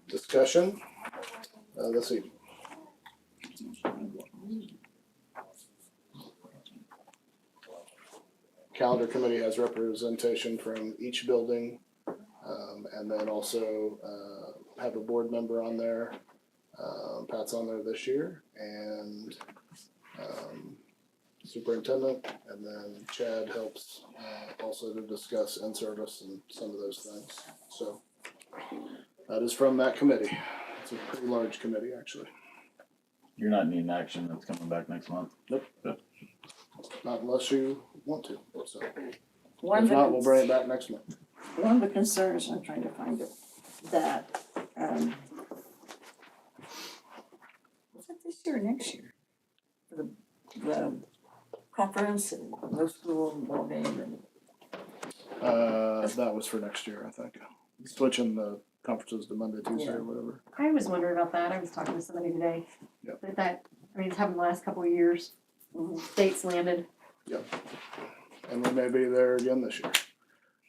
discussion this evening. Calendar committee has representation from each building, and then also have a board member on there. Pat's on there this year, and superintendent, and then Chad helps also to discuss in-service and some of those things. So that is from that committee. It's a pretty large committee, actually. You're not needing action that's coming back next month? Nope. Not unless you want to. So One if of the not, we'll bring it back next month. One of the concerns, I'm trying to find it, that, was it this year or next year? For the conference and low school and ball game and. That was for next year, I think. Switching the conferences to Monday, Tuesday, or whatever. I was wondering about that. I was talking to somebody today. Yep. I mean, it's happened the last couple of years. Dates landed. Yep. And we may be there again this year.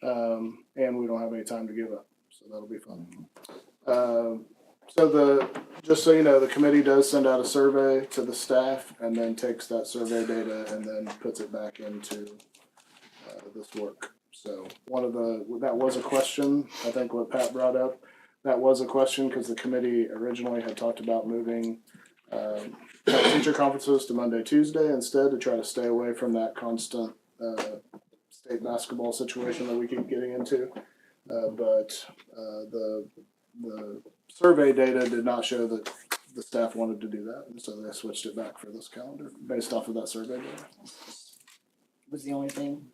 And we don't have any time to give up, so that'll be fun. Just so you know, the committee does send out a survey to the staff and then takes that survey data and then puts it back into this work. So that was a question, I think what Pat brought up, that was a question because the committee originally had talked about moving teacher conferences to Monday, Tuesday instead to try to stay away from that constant state basketball situation that we keep getting into. But the survey data did not show that the staff wanted to do that, and so they switched it back for this calendar based off of that survey data. Was the only thing.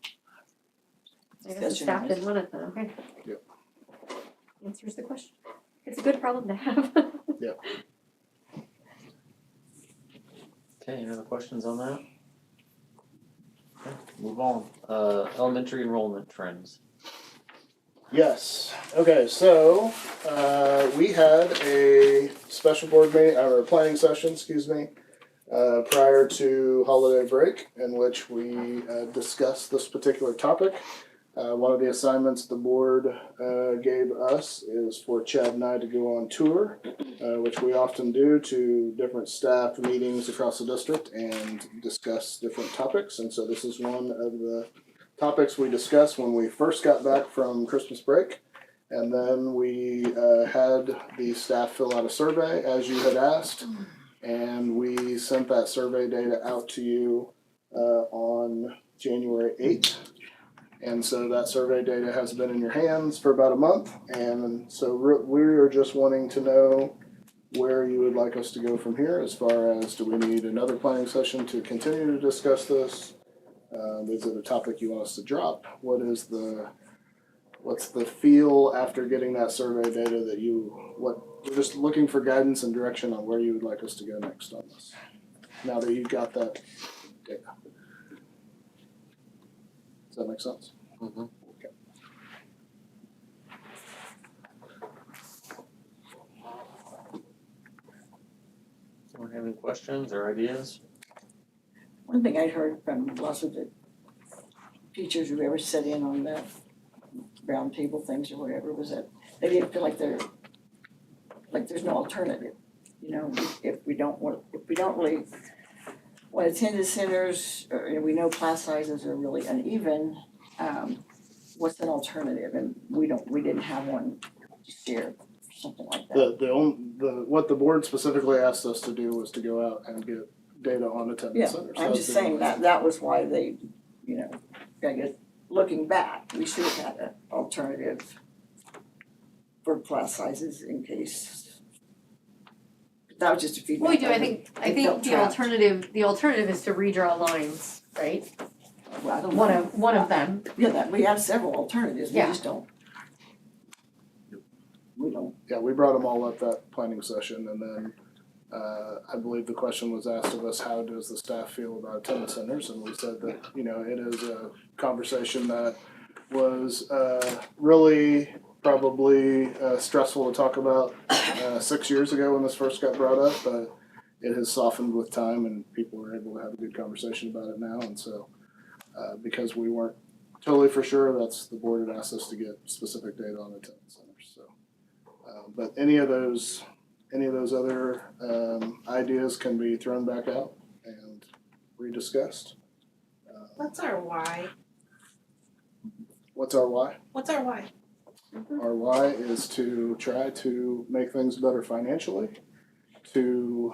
I guess the staff didn't want it then, okay. Yep. Answers the question. It's a good problem to have. Yep. Okay, any other questions on that? Okay, move on. Elementary enrollment trends. Yes. Okay, so we had a special board meeting, or a planning session, excuse me, prior to holiday break in which we discussed this particular topic. One of the assignments the board gave us is for Chad and I to go on tour, which we often do to different staff meetings across the district and discuss different topics. And so this is one of the topics we discussed when we first got back from Christmas break. And then we had the staff fill out a survey as you had asked. And we sent that survey data out to you on January 8th. And so that survey data has been in your hands for about a month. And so we are just wanting to know where you would like us to go from here as far as do we need another planning session to continue to discuss this? Is it a topic you want us to drop? What's the feel after getting that survey data that we're just looking for guidance and direction on where you would like us to go next on this. Now that you've got that data. Does that make sense? Mm-hmm. Okay. Anyone have any questions or ideas? One thing I heard from lots of the teachers who ever sat in on the round table things or whatever was that they didn't feel like there's no alternative. You know, if we don't really want attendance centers, or we know class sizes are really uneven, what's an alternative? And we didn't have one to share, something like that. What the board specifically asked us to do was to go out and get data on attendance centers. I'm just saying that was why they, I guess, looking back, we should have had an alternative for class sizes in case. That was just a feedback. Well, we do, I think the alternative is to redraw lines, right? Well, I don't know. One of them. Yeah, we have several alternatives, we Yeah. just don't. We don't. Yeah, we brought them all up that planning session, and then I believe the question was asked of us, how does the staff feel about attendance centers? And we said that, it is a conversation that was really probably stressful to talk about 6 years ago when this first got brought up, but it has softened with time and people are able to have a good conversation about it now. And so, because we weren't totally for sure, that's the board had asked us to get specific data on attendance centers. So, but any of those other ideas can be thrown back out and rediscussed. What's our why? What's our why? What's our why? Our why is to try to make things better financially, to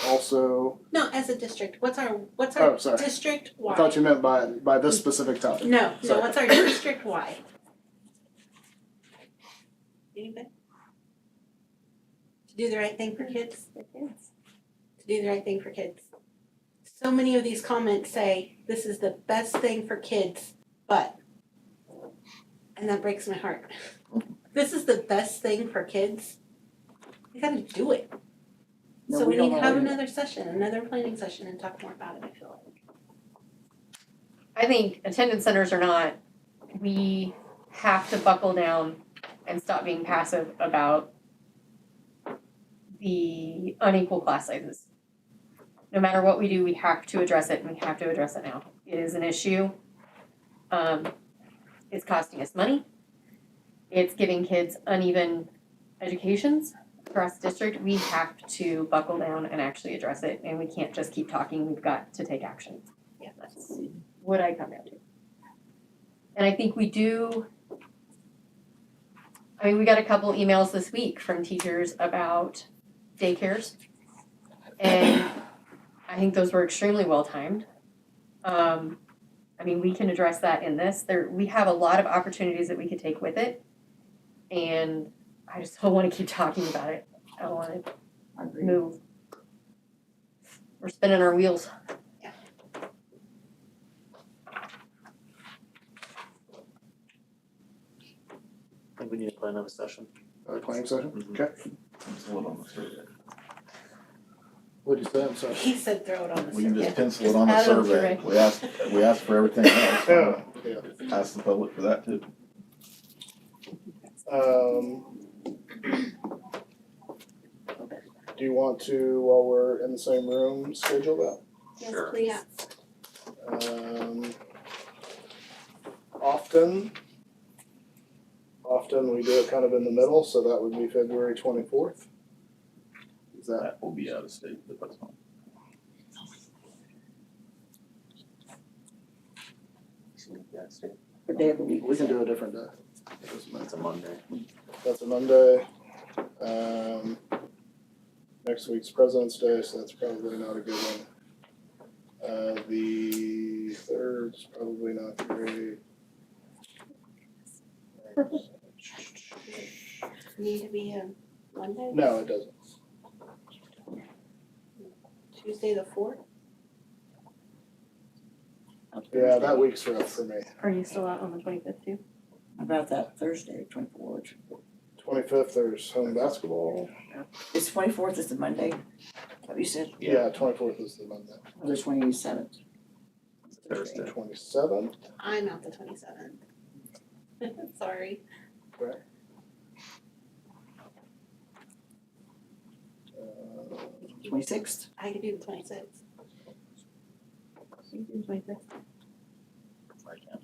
also. No, as a district, what's our Oh, sorry. district why? I thought you meant by this specific topic. No, Sorry. what's our district why? Anybody? To do the right thing for kids? To do the right thing for kids. So many of these comments say, this is the best thing for kids, but, and that breaks my heart. This is the best thing for kids. We gotta do it. No, So we we don't need to have wanna- another session, another planning session and talk more about it, I feel like. I think attendance centers or not, we have to buckle down and stop being passive about the unequal class sizes. No matter what we do, we have to address it, and we have to address it now. It is an issue. It's costing us money. It's giving kids uneven educations across the district. We have to buckle down and actually address it, and we can't just keep talking. We've got to take action. Yeah, that's what I come down to. And I think we do. I mean, we got a couple emails this week from teachers about daycares, and I think those were extremely well timed. I mean, we can address that in this. We have a lot of opportunities that we could take with it, and I just don't want to keep talking about it. I don't want to move. We're spinning our wheels. I think we need to plan another session. Another planning session? Okay. It's a little on the survey. What'd you say? I'm sorry. He said throw it on the We can just survey. pencil it on the add it on the survey. survey. We asked for everything else. Yeah, yeah. Ask the public for that too. Do you want to, while we're in the same room, schedule that? Yes, Sure. please. Often we do it kind of in the middle, so that would be February 24th. Is that? That will be out of state, but that's fine. What day of the week We was can that? do a different day. It's a Monday. That's a Monday. Next week's President's Day, so that's probably not a good one. The 3rd's probably not great. Need to be a Monday? No, it doesn't. Tuesday the 4th? Yeah, that week's rough for me. Are you still out on the 25th too? How about that Thursday, 24th? 25th, there's home basketball. It's 24th is the Monday, what you said, Yeah, 24th is the Monday. or the 27th? Thursday. 27th. I'm out the 27th. Sorry. Right. 26th? I could do the 26th. You can do 25th. I can't.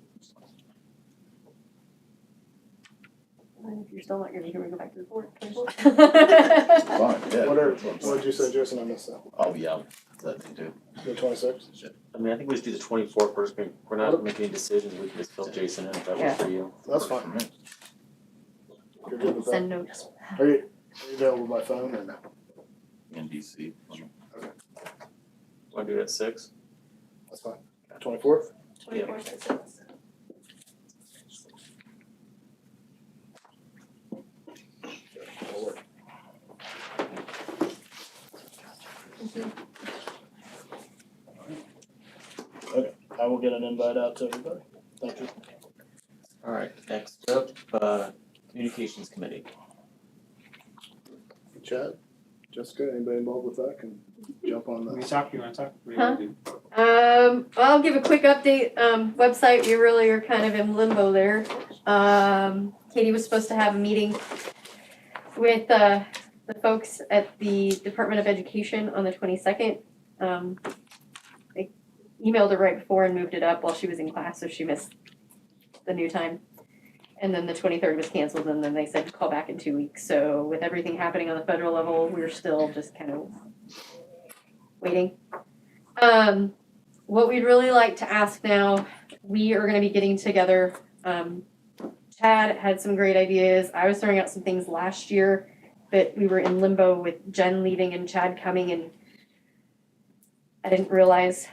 If you're still not gonna be here, we go back to the 4th. Fine, yeah. What did you say, Jason? I missed that. I'll be out that day too. The 26th? I mean, I think we just do the 24th. We're not making any decisions. We can just fill Jason in if that works for you. That's fine. You're good with that? Send notes. Are you available by phone or no? In DC. Want to do it at 6? That's fine. 24th? 24th at 6. That'll work. Okay, I will get an invite out to everybody. Thank you. All right, next up, Communications Committee. Chad, Jessica, anybody involved with that can jump on You that. talk, you wanna talk? What do you Huh? wanna do? I'll give a quick update. Website, we really are kind of in limbo there. Katie was supposed to have a meeting with the folks at the Department of Education on the 22nd. They emailed her right before and moved it up while she was in class, so she missed the new time. And then the 23rd was canceled, and then they said to call back in 2 weeks. So with everything happening on the federal level, we're still just kind of waiting. What we'd really like to ask now, we are going to be getting together. Chad had some great ideas. I was throwing out some things last year, but we were in limbo with Jen leaving and Chad coming, and I didn't realize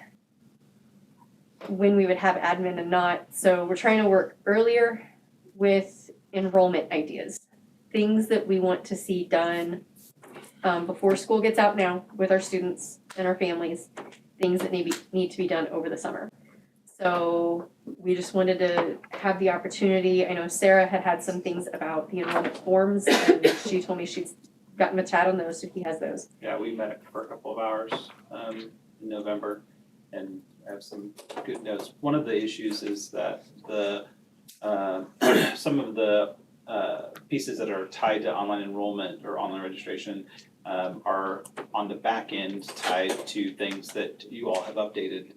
when we would have admin and not. So we're trying to work earlier with enrollment ideas, things that we want to see done before school gets out now with our students and our families, things that need to be done over the summer. So we just wanted to have the opportunity. I know Sarah had some things about the enrollment forms, and she told me she's gotten with Chad on those, so he has those. Yeah, we met for a couple of hours in November and have some good notes. One of the issues is that the some of the pieces that are tied to online enrollment or online registration are on the back end tied to things that you all have updated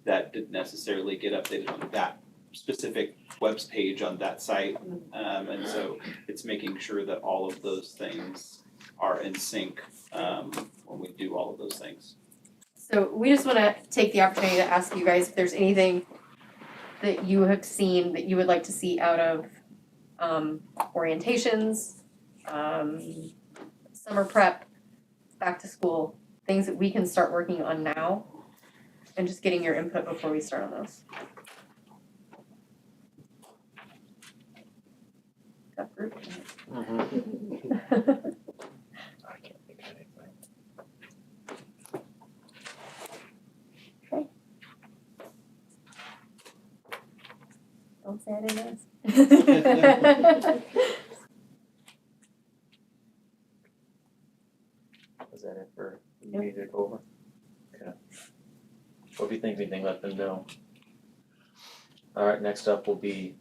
that didn't necessarily get updated on that specific web page on that site. And so it's making sure that all of those things are in sync when we do all of those things. So we just want to take the opportunity to ask you guys if there's anything that you have seen that you would like to see out of orientations, summer prep, back to school, things that we can start working on now, and just getting your input before we start on those. Tough group. I can't think of anything. Don't say I didn't ask. Was that it for you need to go over? Okay. Well, if you think of anything, let them know. All right, next up will be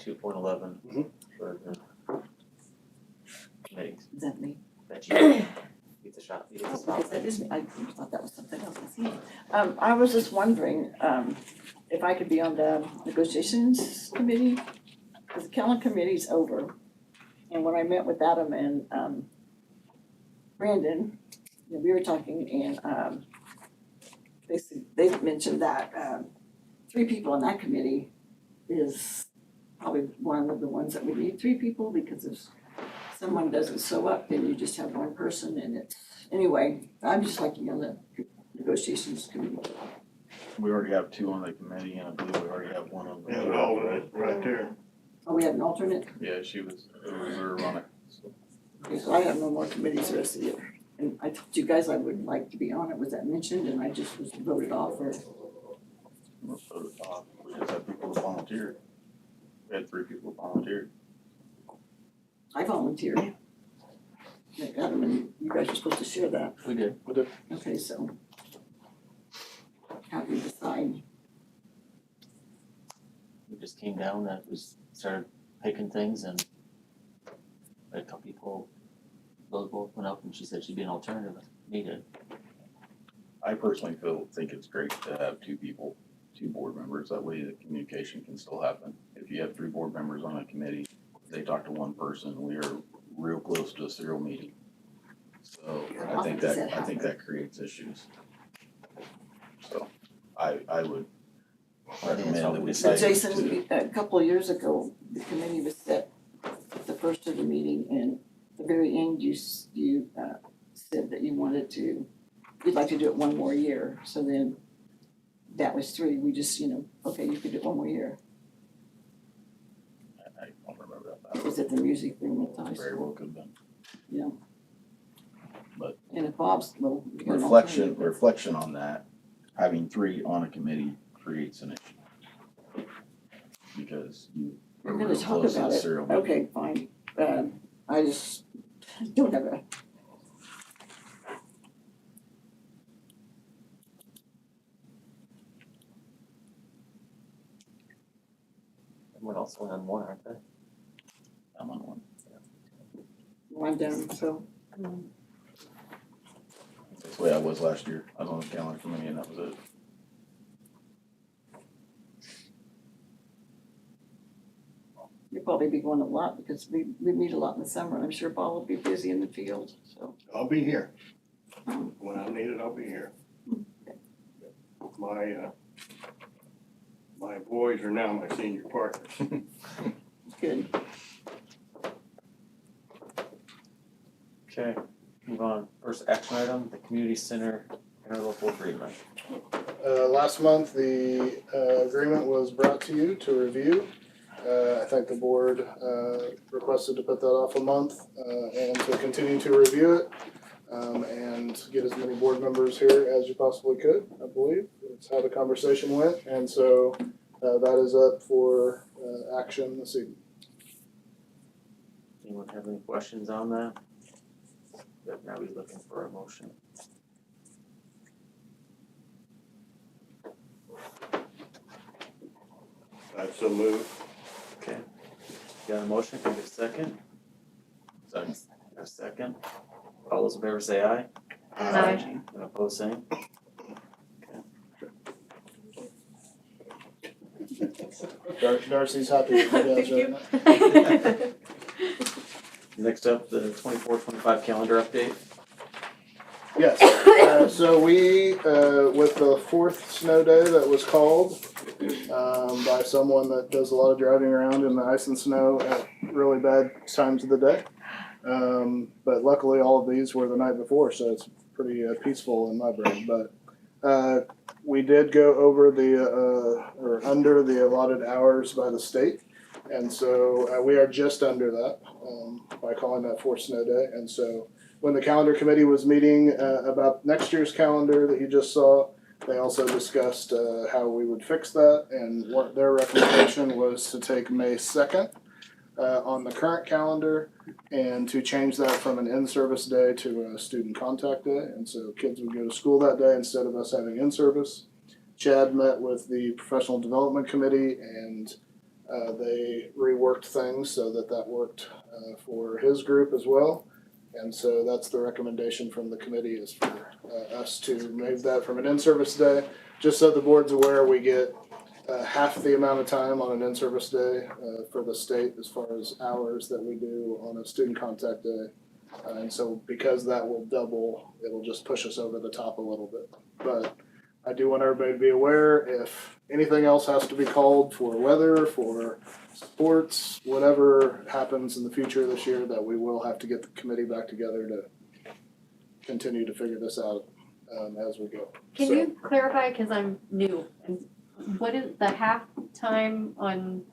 2.11 for the committees. Is that me? That you get the shot. You get the Oh, spot. that is me. I thought that was something else. I was just wondering, if I could be on the negotiations committee, because the calendar committee's over. And when I met with Adam and, Brandon, you know, we were talking and, they mentioned that, 3 people on that committee is probably one of the ones that we need 3 people, because if someone doesn't show up, then you just have one person and it's, anyway, I'm just like, you know, the negotiations committee. We already have 2 on the committee, and I believe we already have 1 on the. Yeah, alternate right there. Oh, we have an alternate? Yeah, she was a reserve on it, so. Okay, so I have no more committees the rest of the year. And I told you guys I would like to be on it, was that mentioned, and I just was voted off, or? We just had people that volunteered. We had 3 people volunteered. I volunteered. Yeah, Adam and you guys are supposed to share that. We did. Okay, so. How do you decide? We just came down, that was started picking things, and a couple people, those both went up, and she said she'd be an alternative if needed. I personally think it's great to have 2 people, 2 board members, that way the communication can still happen. If you have 3 board members on a committee, they talk to one person, we are real close to a serial meeting. So I think that creates issues. So I would recommend that we So decide Jason, a couple of years ago, the committee was set at the first of the meeting, and at the very end, you said that you wanted to, you'd like to do it 1 more year, so then that was 3, we just, you know, okay, you could do it 1 more year. I don't remember that. It was at the music room at the high Very school. well could have been. Yeah. But And if Bob's, well. you got an alternative. Reflection on that, having 3 on a committee creates an issue. Because you We're are gonna real talk close to about the it, serial meeting. okay, fine, I just don't have a. Everyone else went on 1, aren't they? I'm on 1. Wind down, so That's the way I was last year. I was on the calendar committee and that was it. You'll probably be going a lot because we meet a lot in the summer and I'm sure Paul will be busy in the field, so. I'll be here. When I'm needed, I'll be here. My boys are now my senior partners. Good. Okay, move on. First action item, the community center interlocal agreement. Last month, the agreement was brought to you to review. I think the board requested to put that off a month and to continue to review it and get as many board members here as you possibly could, I believe. That's how the conversation went, and so that is up for action this evening. Anyone have any questions on that? But now he's looking for a motion. I so move. Okay. Got a motion, can I get a second? Second. A second. All those in favor say aye. Aye. And opposed, same. Darcy's happy with you guys right now. Next up, the 24-25 calendar update. Yes, so we, with the fourth snow day that was called by someone that does a lot of driving around in the ice and snow at really bad times of the day. But luckily all of these were the night before, so it's pretty peaceful in my brain. But we did go over or under the allotted hours by the state. And so we are just under that by calling that fourth snow day. And so when the calendar committee was meeting about next year's calendar that you just saw, they also discussed how we would fix that. And what their recommendation was to take May 2nd on the current calendar and to change that from an in-service day to a student contact day. And so kids would go to school that day instead of us having in-service. Chad met with the professional development committee and they reworked things so that worked for his group as well. And so that's the recommendation from the committee is for us to move that from an in-service day. Just so the board's aware, we get half the amount of time on an in-service day for the state as far as hours that we do on a student contact day. And so because that will double, it'll just push us over the top a little bit. But I do want everybody to be aware if anything else has to be called for weather, for sports, whatever happens in the future this year, that we will have to get the committee back together to continue to figure this out as we go. Can you clarify, because I'm new, and what is the half time on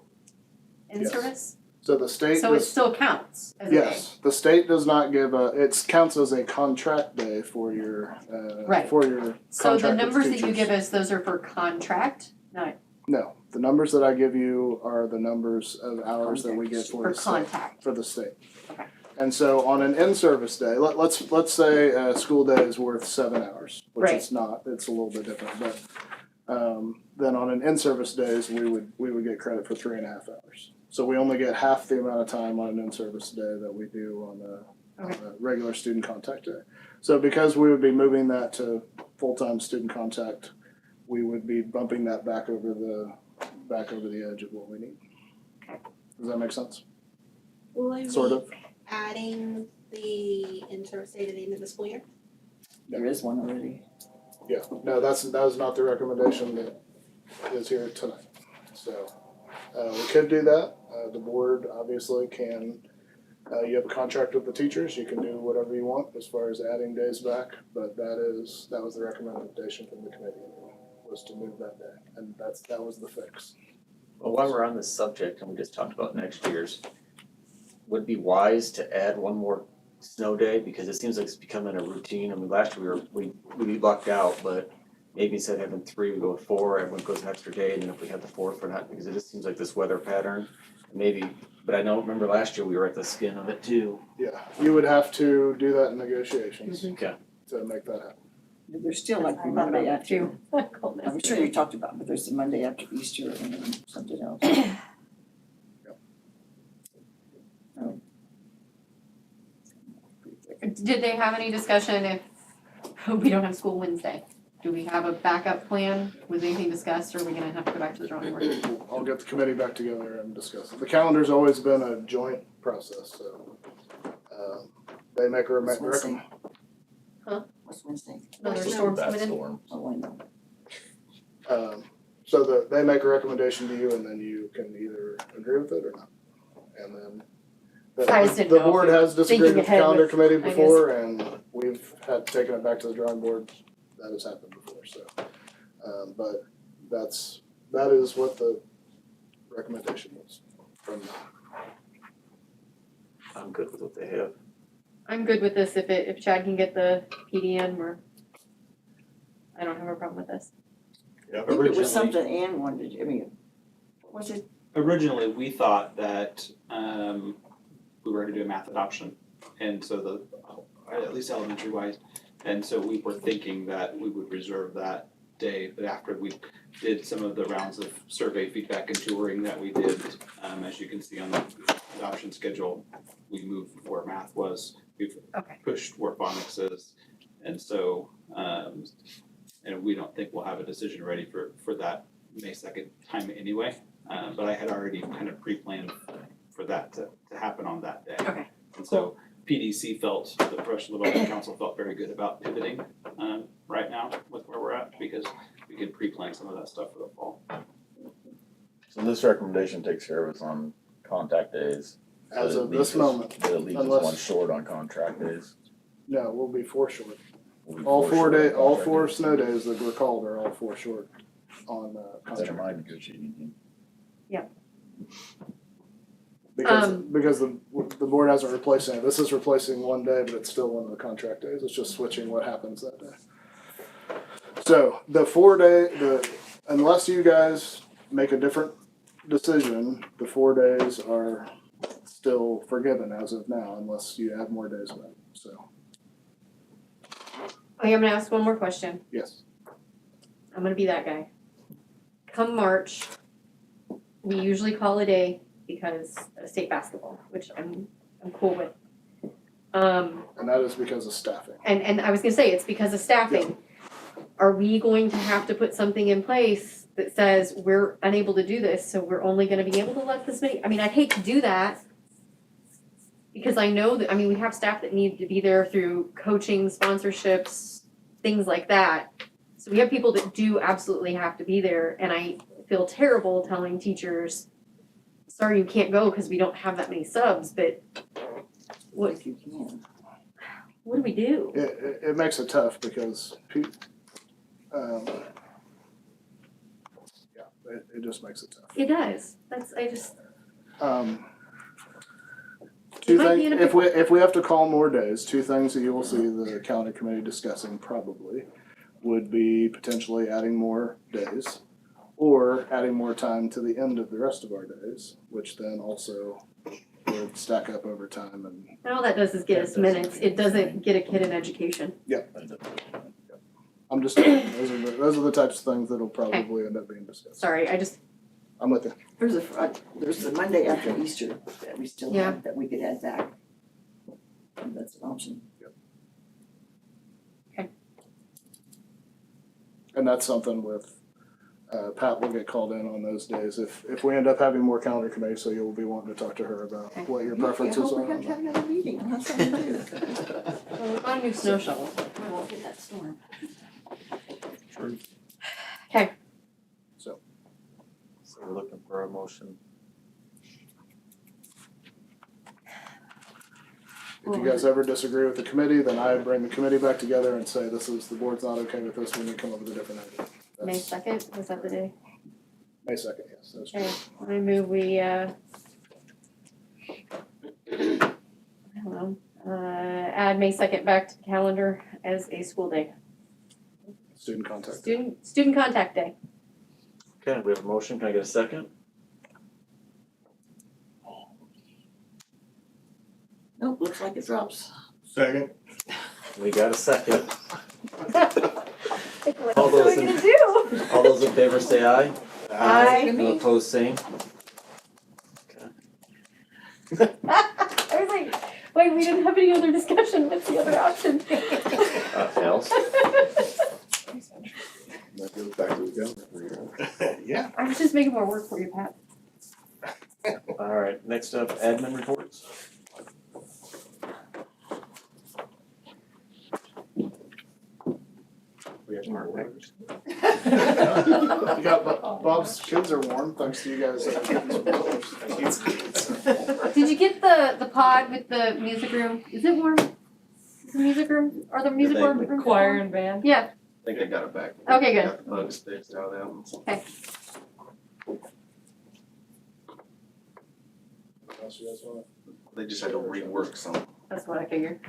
in-service? So the state. So it still counts as a day? Yes, the state does not give it counts as a contract day for your, Right. for your So the contract with numbers that you teachers. give us, those are for contract, not No, the numbers that I give you are the numbers of hours that we get for for the state. contact. For the state. Okay. And so on an in-service day, let's say a school day is worth 7 hours, which Right. it's not, it's a little bit different, but then on an in-service days, we would get credit for 3.5 hours. So we only get half the amount of time on an in-service day that we do on a regular student contact day. So because we would be moving that to full-time student contact, we would be bumping that back over the edge of what we need. Okay. Does that make sense? Will I Sort be of. adding the in-service day to the end of the school year? There is one already. Yeah, no, that was not the recommendation that is here tonight. So we could do that. The board obviously can, you have a contract with the teachers, you can do whatever you want as far as adding days back, but that was the recommendation from the committee, was to move that day, and that was the fix. Well, while we're on this subject, and we just talked about next year's, would it be wise to add one more snow day, because it seems like it's becoming a routine. I mean, last year we lucked out, but maybe instead of having 3, we go with 4, everyone goes an extra day, and then if we have the 4th, we're not, because it just seems like this weather pattern, maybe, but I know, remember last year we were at the skin of it too. Yeah, you would have to do that in negotiations Okay. to make that happen. There's still like the Monday after, I'm sure you talked about, but there's the Monday after Easter and then something else. Did they have any discussion if we don't have school Wednesday? Do we have a backup plan? Was anything discussed, or are we gonna have to go back to the drawing board? I'll get the committee back together and discuss it. The calendar's always been a joint process, so, they make a recommendation. What's Wednesday? Another storm's Bad coming in? storm. Oh, I know. So they make a recommendation to you and then you can either agree with it or not. And then I just didn't the know if board you were has disagreed thinking with the ahead calendar with committee ideas. before and we've had taken it back to the drawing board. That has happened before, so. But that is what the recommendation was from them. I'm good with what they have. I'm good with this if Chad can get the PDN, I don't have a problem with this. Yeah, I think it Originally- was something Ann wanted, I mean, was it? Originally, we thought that we were gonna do a math adoption, and so at least elementary wise, and so we were thinking that we would reserve that day, but after we did some of the rounds of survey feedback and touring that we did, as you can see on the adoption schedule, we moved where math was, we've pushed where phonics is, and so, and we don't think we'll have a decision ready for that May 2nd time anyway. But I had already kind of pre-planned for that to happen on that day. Okay. And so PDC felt, the Professional Development Council felt very good about pivoting right now with where we're at because we can pre-plan some of that stuff for the fall. So this recommendation takes care of us on contact days. As But it of leaves this us- moment, But it leaves us unless- one short on contract days. No, we'll be 4 short. We'll be All four four short on day, all contract 4 days. snow days that were called are all 4 short on Better contract. mind negotiating team. Because the board hasn't replaced any. This is replacing one day, but it's still one of the contract days. It's just switching what happens that day. So the 4 day, unless you guys make a different decision, the 4 days are still forgiven as of now, unless you add more days with it. So, Okay, I'm gonna ask one more question. yes. I'm gonna be that guy. Come March, we usually call a day because of state basketball, which I'm cool with. And that is because of staffing. And I was gonna say, it's because of staffing. Are we going to have to put something in place that says we're unable to do this, so we're only gonna be able to let this many, I mean, I'd hate to do that. Because I know that, I mean, we have staff that need to be there through coaching, sponsorships, things like that. So we have people that do absolutely have to be there, and I feel terrible telling teachers, sorry, you can't go because we don't have that many subs, but what If you can. what do we do? It makes it tough because it just makes it tough. It does, I just, Two might be things, in a if we have to call more days, 2 things that you will see the calendar committee discussing probably would be potentially adding more days or adding more time to the end of the rest of our days, which then also would stack up over time and. all that does is get us minutes, it doesn't get a kid an education. I'm just, those are the types of things that'll probably end up being discussed. Sorry, I'm with you. There's the Monday after Easter that we still Yeah. have, that we could add back. And that's an option. And that's something with, Pat will get called in on those days if we end up having more calendar committee, so you'll be wanting to talk to her about what your preferences I hope are. we have to have another meeting, I'll have something to do. Well, we got a new snow shovel. We won't get that storm. Okay. So we're looking for a motion. If you guys ever disagree with the committee, then I bring the committee back together and say, the board's not okay with this, we need to come up with a different idea. May That's 2nd, was that the day? May 2nd, yes, that's true. Okay, I move we, I don't know, add May 2nd back to the calendar as a school day. Student contact. Student contact day. Okay, we have a motion, can I get a second? Nope, looks like it drops. Second. We got a second. What All else are we those in- gonna do? All those in favor say aye. Aye. All opposed, same. I was like, Wait, we didn't have any other discussion. What's the other option? Fails. That goes back to the calendar. Yeah. I was just making more work for you, Pat. All right, next up, admin reports. We have Mark Beggars. You got Bob's kids are warm, thanks to you guys. Did you get the pod with the music room? Is it warm? Is the music room, or the music room? Choir and band? Yeah, I think they got it back. Okay, good. Got the bugs fixed out of them. okay. What else you guys want? They just had to rework some. That's what I figured.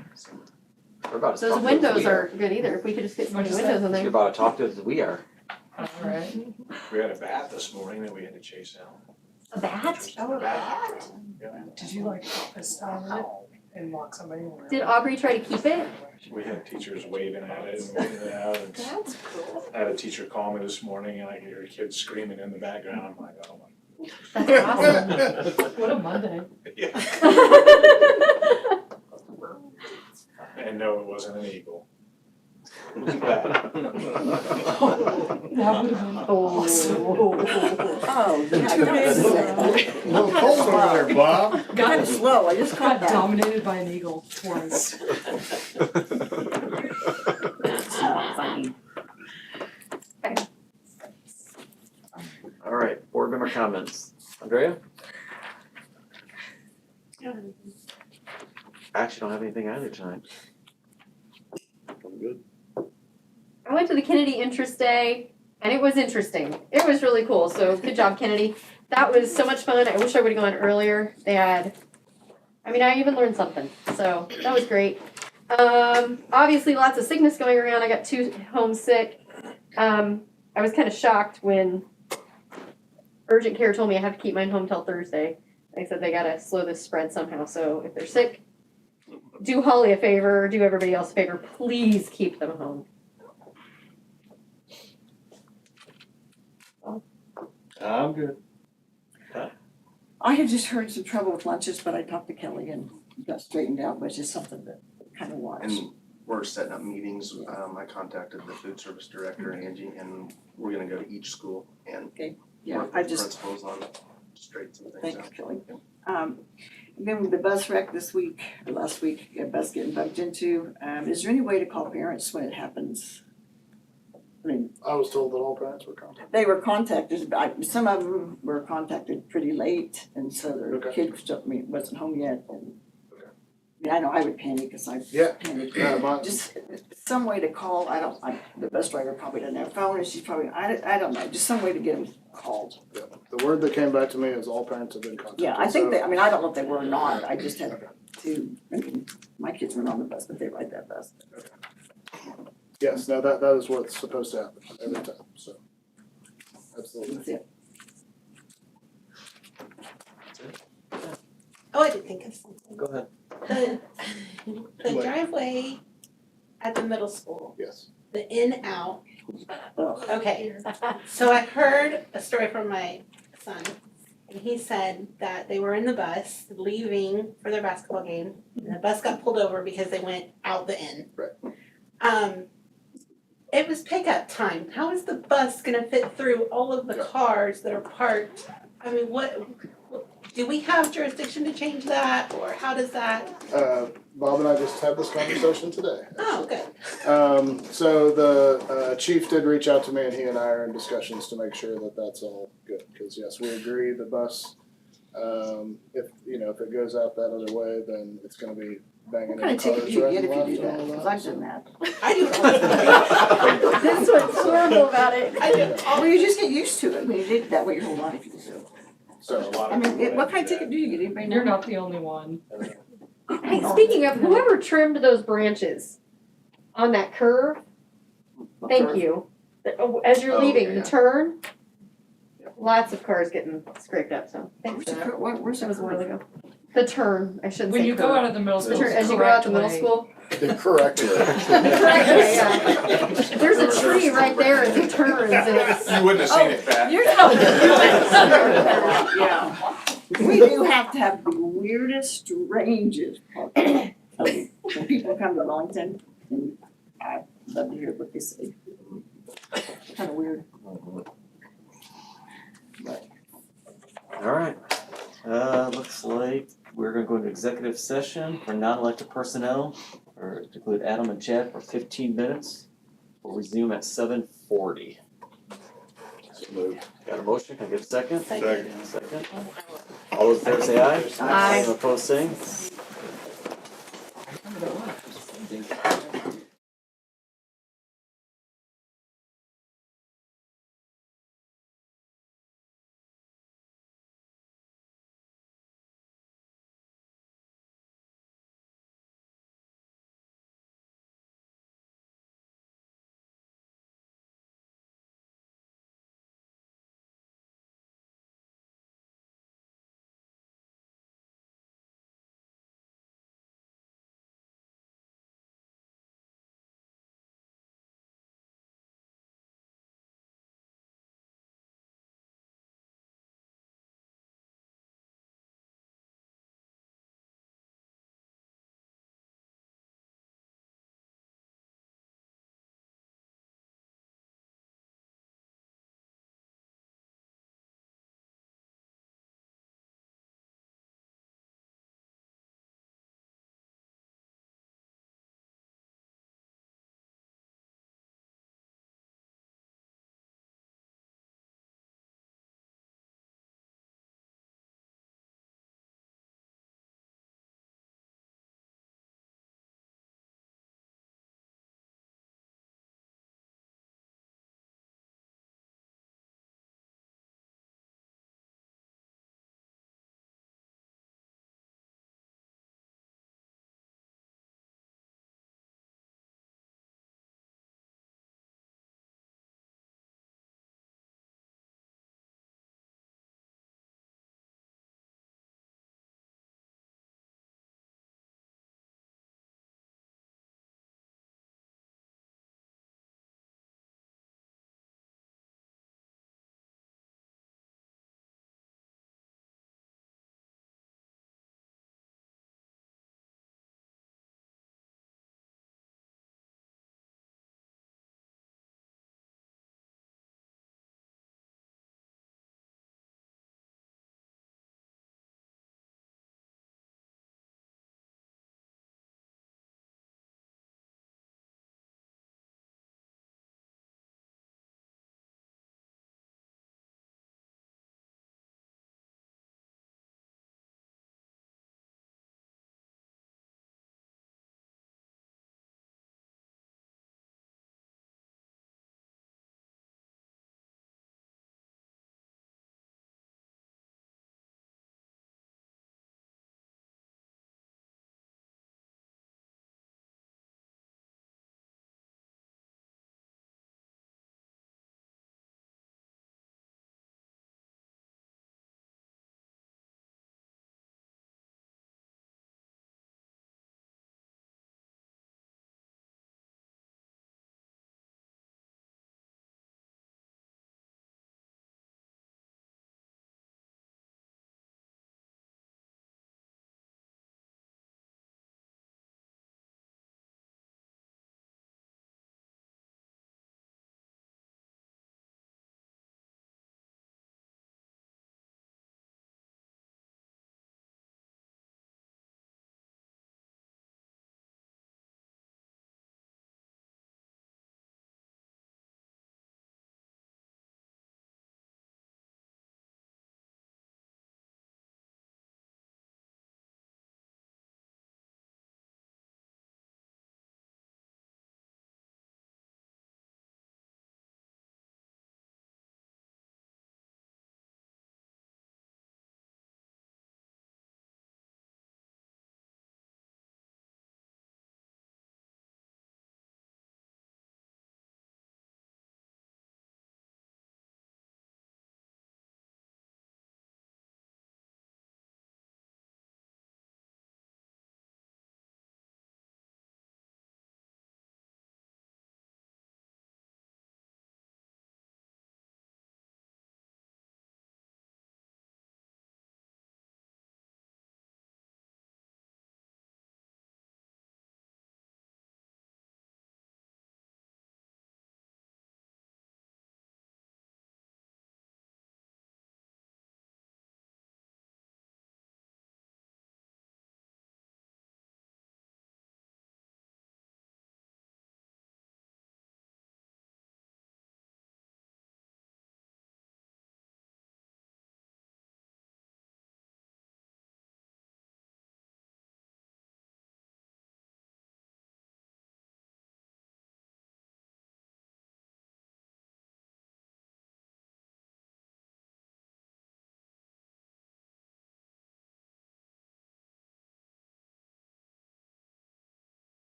We're about to Those talk to windows we are. aren't good either. If we could just get some new What'd you windows in You're there. about to talk to us as we are. Alright. We had a bat this morning that we had to chase out. A bat? Oh, a bat? Did you like office style it and lock somebody in? Did Aubrey try to keep it? We had teachers waving at it and waving it out. And That's cool. I had a teacher call me this morning and I could hear kids screaming in the background. I'm like, oh my. That's awesome. What a Monday. And no, it wasn't an eagle. It was a bat. That would have been awesome. Oh, yeah, Little cold over there, Bob. kind of slow, I just caught that. dominated by an eagle twice. It's not funny. All right, board member comments. Andrea? I actually don't have anything either tonight. I'm good. I went to the Kennedy Interest Day, and it was interesting. It was really cool, so good job, Kennedy. That was so much fun. I wish I would have gone earlier. They had, I even learned something, so that was great. Obviously lots of sickness going around. I got 2 home sick. I was kind of shocked when urgent care told me I have to keep mine home till Thursday. They said they gotta slow this spread somehow, so if they're sick, do Holly a favor, do everybody else a favor, please keep them home. I'm good. I had just heard some trouble with lunches, but I talked to Kelly and got straightened out, but it's just something that kind of watch. And we're setting up meetings. I contacted the food service director, Angie, and we're gonna go to each school and Yeah, work I with just, principals on straight some things thank you, out. Kelly. Then with the bus wreck this week, or last week, a bus getting bumped into, is there any way to call parents when it happens? I mean, I was told that all parents were contacted. they were contacted, some of them were contacted pretty late, and so their Okay. kid wasn't home yet, and I know I would panic, cause I Yeah. panicked. Mine- Just some way to call, the bus driver probably doesn't have a phone, and she's probably, I don't know, just some way to get them called. Yeah. The word that came back to me is all parents have been contacted. Yeah, I think so- they, I don't know if they were or not, I just had my kids weren't on the bus, but they ride that bus. Yes, no, that is what's supposed to happen every time, so. Absolutely. That's it. Oh, I did think of something. Go ahead. The driveway at the middle school, Yes. the in-out. Okay, so I heard a story from my son, and he said that they were in the bus leaving for their basketball game, and the bus got pulled over because they went out the end. Right. It was pickup time. How is the bus gonna fit through all of the cars that are parked? I mean, do we have jurisdiction to change that, or how does that? Bob and I just had this conversation today. Oh, good. So the chief did reach out to me, and he and I are in discussions to make sure that that's all good, because yes, we agree, the bus, if it goes out that other way, then it's gonna be banging What kind into of cars ticket do you right get and if you left do and all that? that. Cause I've done that. I do it all the time. This one's horrible about it. I do it all. Well, you just get used to it, I mean, you did that way your whole life, you do. So a lot I of mean, people what kind of do ticket do you get, anybody know? You're not the only one. Hey, speaking of, whoever trimmed those branches on that curve, thank you. As you're Oh, leaving, yeah. the turn, lots of cars getting scraped up, so thanks for Where's the that. cur- where's That the was a while curve? ago. The turn, I shouldn't say When you go curve. out of the middle The school, turn, as you go out the middle correct way. school. The correct way. The correct way, yeah. There's a tree right there as it turns and it's. You wouldn't have seen it, Pat. You're not. Yeah. We do have to have the weirdest, strangest parking. When people come to Wellington, and I love to hear what they say. Kind of weird. All right, looks like we're gonna go into executive session for non-elected personnel, or to include Adam and Chad for 15 minutes. We'll resume at 7:40. Got a motion, can I get a second? Second. All those in favor say aye. Aye. Anyone opposed, same.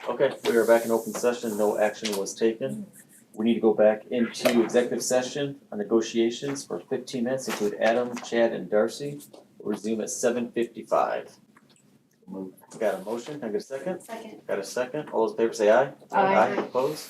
Okay, we are back in open session, no action was taken. We need to go back into executive session on negotiations for 15 minutes, include Adam, Chad, and Darcy. We'll resume at 7:55. Got a motion, can I get a second? Second. Got a second, all those in favor say aye. Aye. Opposed?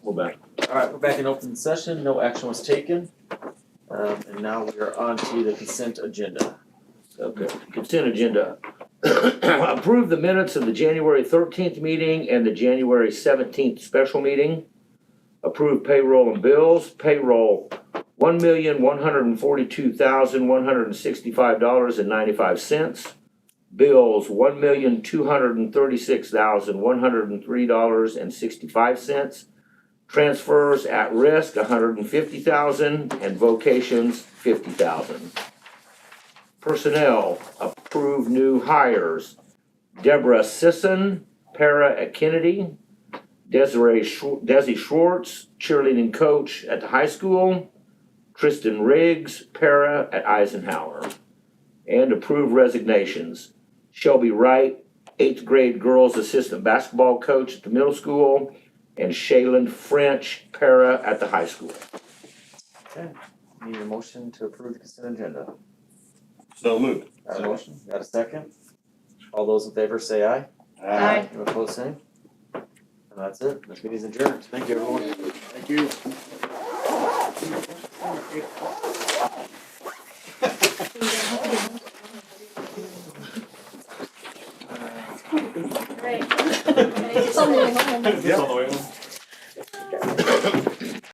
We're back. All right, we're back in open session. No action was taken. And now we are on to the consent agenda. Okay, consent agenda. Approve the minutes of the January 13th meeting and the January 17th special meeting. Approve payroll and bills. Payroll, $1,142,165.95. Bills, $1,236,103.65. Transfers at risk, $150,000, and vocations, $50,000. Personnel, approve new hires. Deborah Sisson, para at Kennedy. Desi Schwartz, cheerleading coach at the high school. Tristan Riggs, para at Eisenhower. And approve resignations. Shelby Wright, 8th grade girls assistant basketball coach at the middle school. And Shaylin French, para at the high school. Okay, need a motion to approve the consent agenda. So moved. Got a motion? Got a second? All those in favor say aye. Aye. Anyone opposed, same? And that's it. This meeting's adjourned. Thank you, everyone. Thank you. Right. It's on the way home.